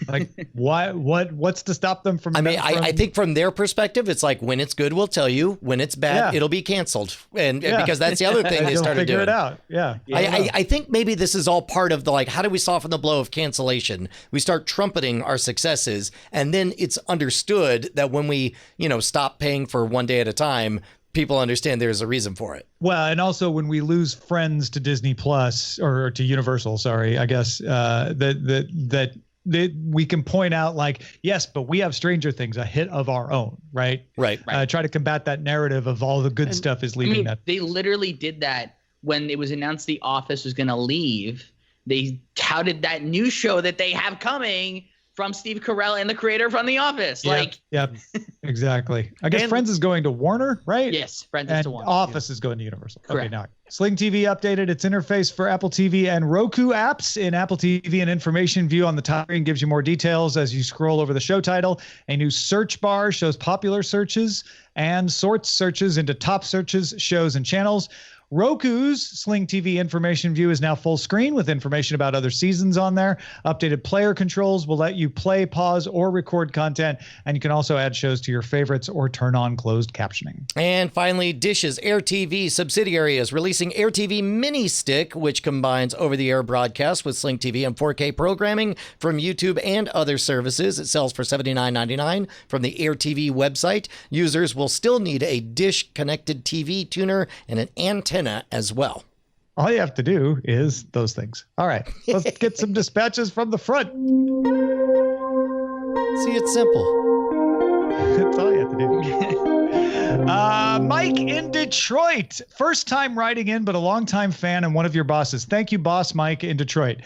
Like, what's to stop them from? I think from their perspective, it's like, when it's good, we'll tell you. When it's bad, it'll be canceled. And because that's the other thing they started doing. Figure it out. Yeah. I think maybe this is all part of the, like, how do we soften the blow of cancellation? We start trumpeting our successes, and then it's understood that when we, stop paying for 1 day at a time, people understand there's a reason for it. Well, and also when we lose Friends to Disney Plus or to Universal, sorry, I guess that we can point out, like, yes, but we have Stranger Things, a hit of our own, right? Right. Try to combat that narrative of all the good stuff is leaving that. They literally did that when it was announced The Office was going to leave, they touted that new show that they have coming from Steve Carell and the creator from The Office. Yep, exactly. I guess Friends is going to Warner, right? Yes, Friends is to Warner. Office is going to Universal. Correct. Okay, now Sling TV updated its interface for Apple TV and Roku apps. In Apple TV, an information view on the top screen gives you more details as you scroll over the show title. A new search bar shows popular searches and sorts searches into top searches, shows, and channels. Roku's Sling TV information view is now full screen with information about other seasons on there. Updated player controls will let you play, pause, or record content, and you can also add shows to your favorites or turn on closed captioning. And finally, Dish's Air TV subsidiary is releasing Air TV Mini Stick, which combines over-the-air broadcasts with Sling TV and 4K programming from YouTube and other services. It sells for $79.99 from the Air TV website. Users will still need a Dish-connected TV tuner and an antenna as well. All you have to do is those things. All right, let's get some dispatches from the front. See, it's simple. That's all you have to do. Mike in Detroit. First time writing in, but a longtime fan and one of your bosses. Thank you, boss Mike in Detroit.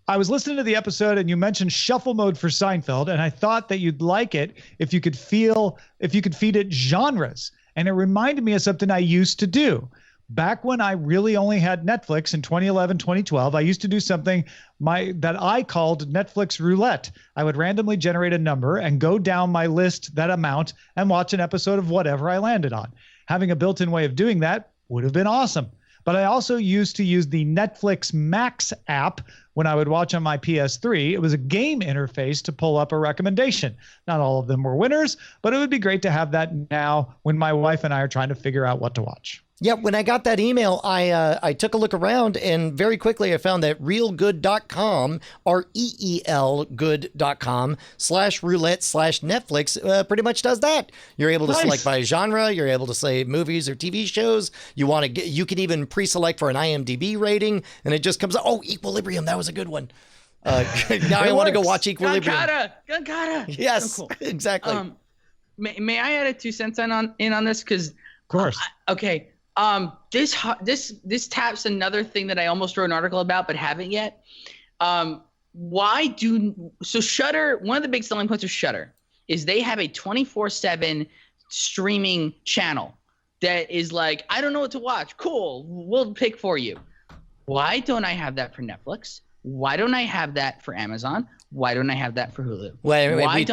I was listening to the episode and you mentioned shuffle mode for Seinfeld, and I thought that you'd like it if you could feed it genres. And it reminded me of something I used to do. Back when I really only had Netflix in 2011, 2012, I used to do something that I called Netflix roulette. I would randomly generate a number and go down my list that amount and watch an episode of whatever I landed on. Having a built-in way of doing that would have been awesome. But I also used to use the Netflix Max app when I would watch on my PS3. It was a game interface to pull up a recommendation. Not all of them were winners, but it would be great to have that now when my wife and I are trying to figure out what to watch. Yeah, when I got that email, I took a look around, and very quickly I found that realgood.com, REEL good.com /roulette/Netflix pretty much does that. You're able to select by genre. You're able to say movies or TV shows. You can even pre-select for an IMDb rating, and it just comes up. Oh, Equilibrium, that was a good one. Now I want to go watch Equilibrium. Gotta. Yes, so cool. Exactly. May I add a 2 cents in on this? Because of course. Okay. This taps another thing that I almost wrote an article about but haven't yet. Shudder, one of the big selling points of Shudder is they have a 24/7 streaming channel that is like, I don't know what to watch. Cool, we'll pick for you. Why don't I have that for Netflix? Why don't I have that for Amazon? Why don't I have that for Hulu? Why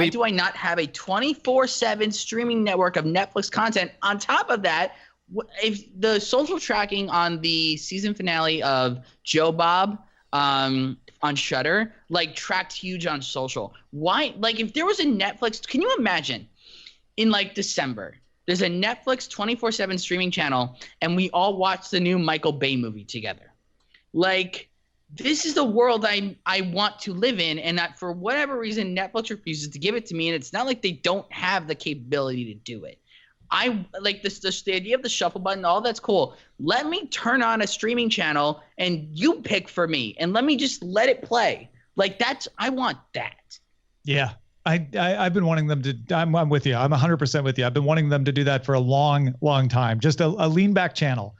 do I not have a 24/7 streaming network of Netflix content? On top of that, if the social tracking on the season finale of Joe Bob on Shudder tracked huge on social. Why? If there was a Netflix, can you imagine in December, there's a Netflix 24/7 streaming channel and we all watch the new Michael Bay movie together. This is the world I want to live in, and that for whatever reason Netflix refuses to give it to me, and it's not like they don't have the capability to do it. I like this the idea of the shuffle button, all that's cool. Let me turn on a streaming channel and you pick for me, and let me just let it play. I want that. Yeah. I've been wanting them to. I'm with you. I'm 100% with you. I've been wanting them to do that for a long, long time. Just a lean back channel,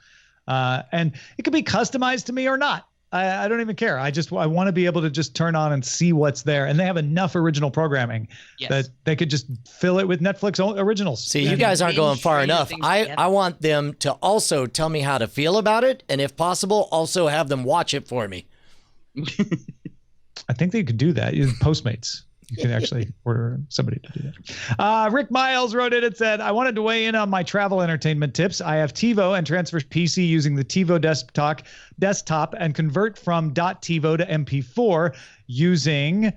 and it could be customized to me or not. I don't even care. I want to be able to just turn on and see what's there. And they have enough original programming that they could just fill it with Netflix originals. See, you guys aren't going far enough. I want them to also tell me how to feel about it. And if possible, also have them watch it for me. I think they could do that. Postmates. You can actually order somebody to do that. Rick Miles wrote it and said, I wanted to weigh in on my travel entertainment tips. I have TiVo and transfer PC using the TiVo desktop and convert from .TiVo to MP4 using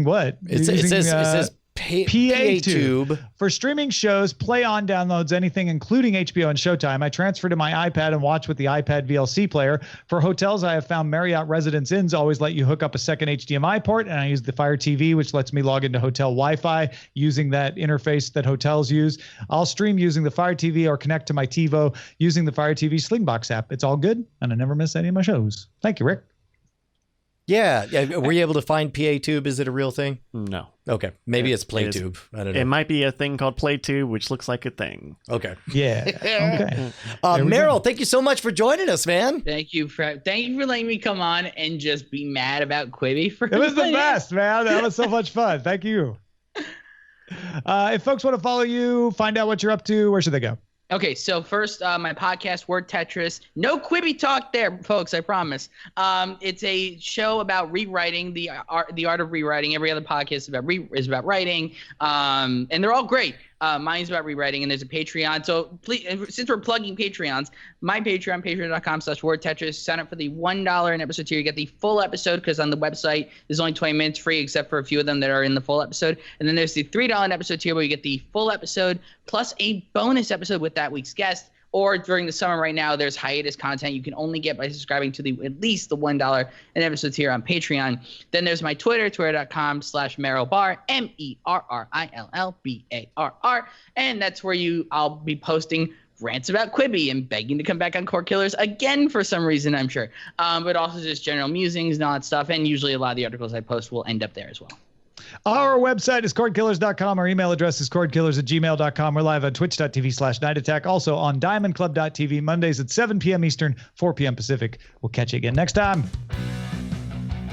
what? It says PA-Tube. For streaming shows, play on downloads, anything including HBO and Showtime. I transfer to my iPad and watch with the iPad VLC player. For hotels, I have found Marriott Residence Inns always let you hook up a second HDMI port, and I use the Fire TV, which lets me log into hotel Wi-Fi using that interface that hotels use. I'll stream using the Fire TV or connect to my TiVo using the Fire TV Slingbox app. It's all good, and I never miss any of my shows. Thank you, Rick. Yeah. Were you able to find PA Tube? Is it a real thing? No. Okay. Maybe it's It PlayTube. I don't know. It might be a thing called PlayTube, which looks like a thing. Okay. Yeah. Okay. Merrill, thank you so much for joining us, man. Thank you for letting me come on and just be mad about Quibi for It was the best, man. That was so much fun. Thank you. If folks want to follow you, find out what you're up to, where should they go? Okay, so first, my podcast, Word Tetris. No Quibi talk there, folks, I promise. It's a show about rewriting, the art of rewriting. Every other podcast is about writing, and they're all great. Mine's about rewriting, and there's a Patreon. So please, since we're plugging Patreons, my Patreon, patreon.com/wordtetris. Sign up for the $1 an episode tier. You get the full episode because on the website there's only 20 minutes free, except for a few of them that are in the full episode. And then there's the $3 an episode tier where you get the full episode plus a bonus episode with that week's guest. Or during the summer right now, there's hiatus content you can only get by subscribing to at least the $1 an episode tier on Patreon. Then there's my Twitter, twitter.com/Merrill Barr, MERRILLBARR. And that's where I'll be posting rants about Quibi and begging to come back on Cordkillers again for some reason, I'm sure. But also just general musings and all that stuff. And usually a lot of the articles I post will end up there as well. Our website is cordkillers.com. Our email address is cordkillers@gmail.com. We're live on twitch.tv/nightattack. Also on diamondclub.tv, Mondays at 7 p.m. Eastern, 4 p.m. Pacific. We'll catch you again next time.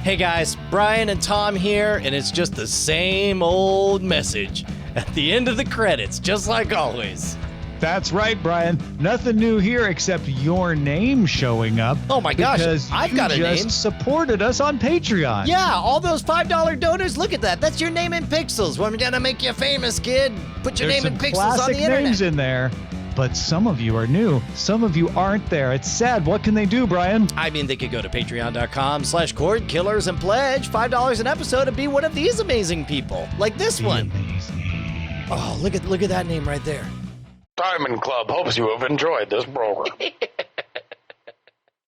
Hey guys, Brian and Tom here, and it's just the same old message at the end of the credits, just like always. That's right, Brian. Nothing new here except your name showing up. Oh my gosh, because I've got a you name. just supported us on Patreon. Yeah, all those $5 donors, look at that. That's your name in pixels. We're gonna make you famous, kid. Put your There's name in some pixels on classic the internet. names in there, but some of you are new. Some of you aren't there. It's sad. What can they do, Brian? I mean, they could go to patreon.com/cordkillers and pledge $5 an episode and be one of these amazing people, like this one. Amazing. Oh, look at that name right there. Diamond Club hopes you have enjoyed this program.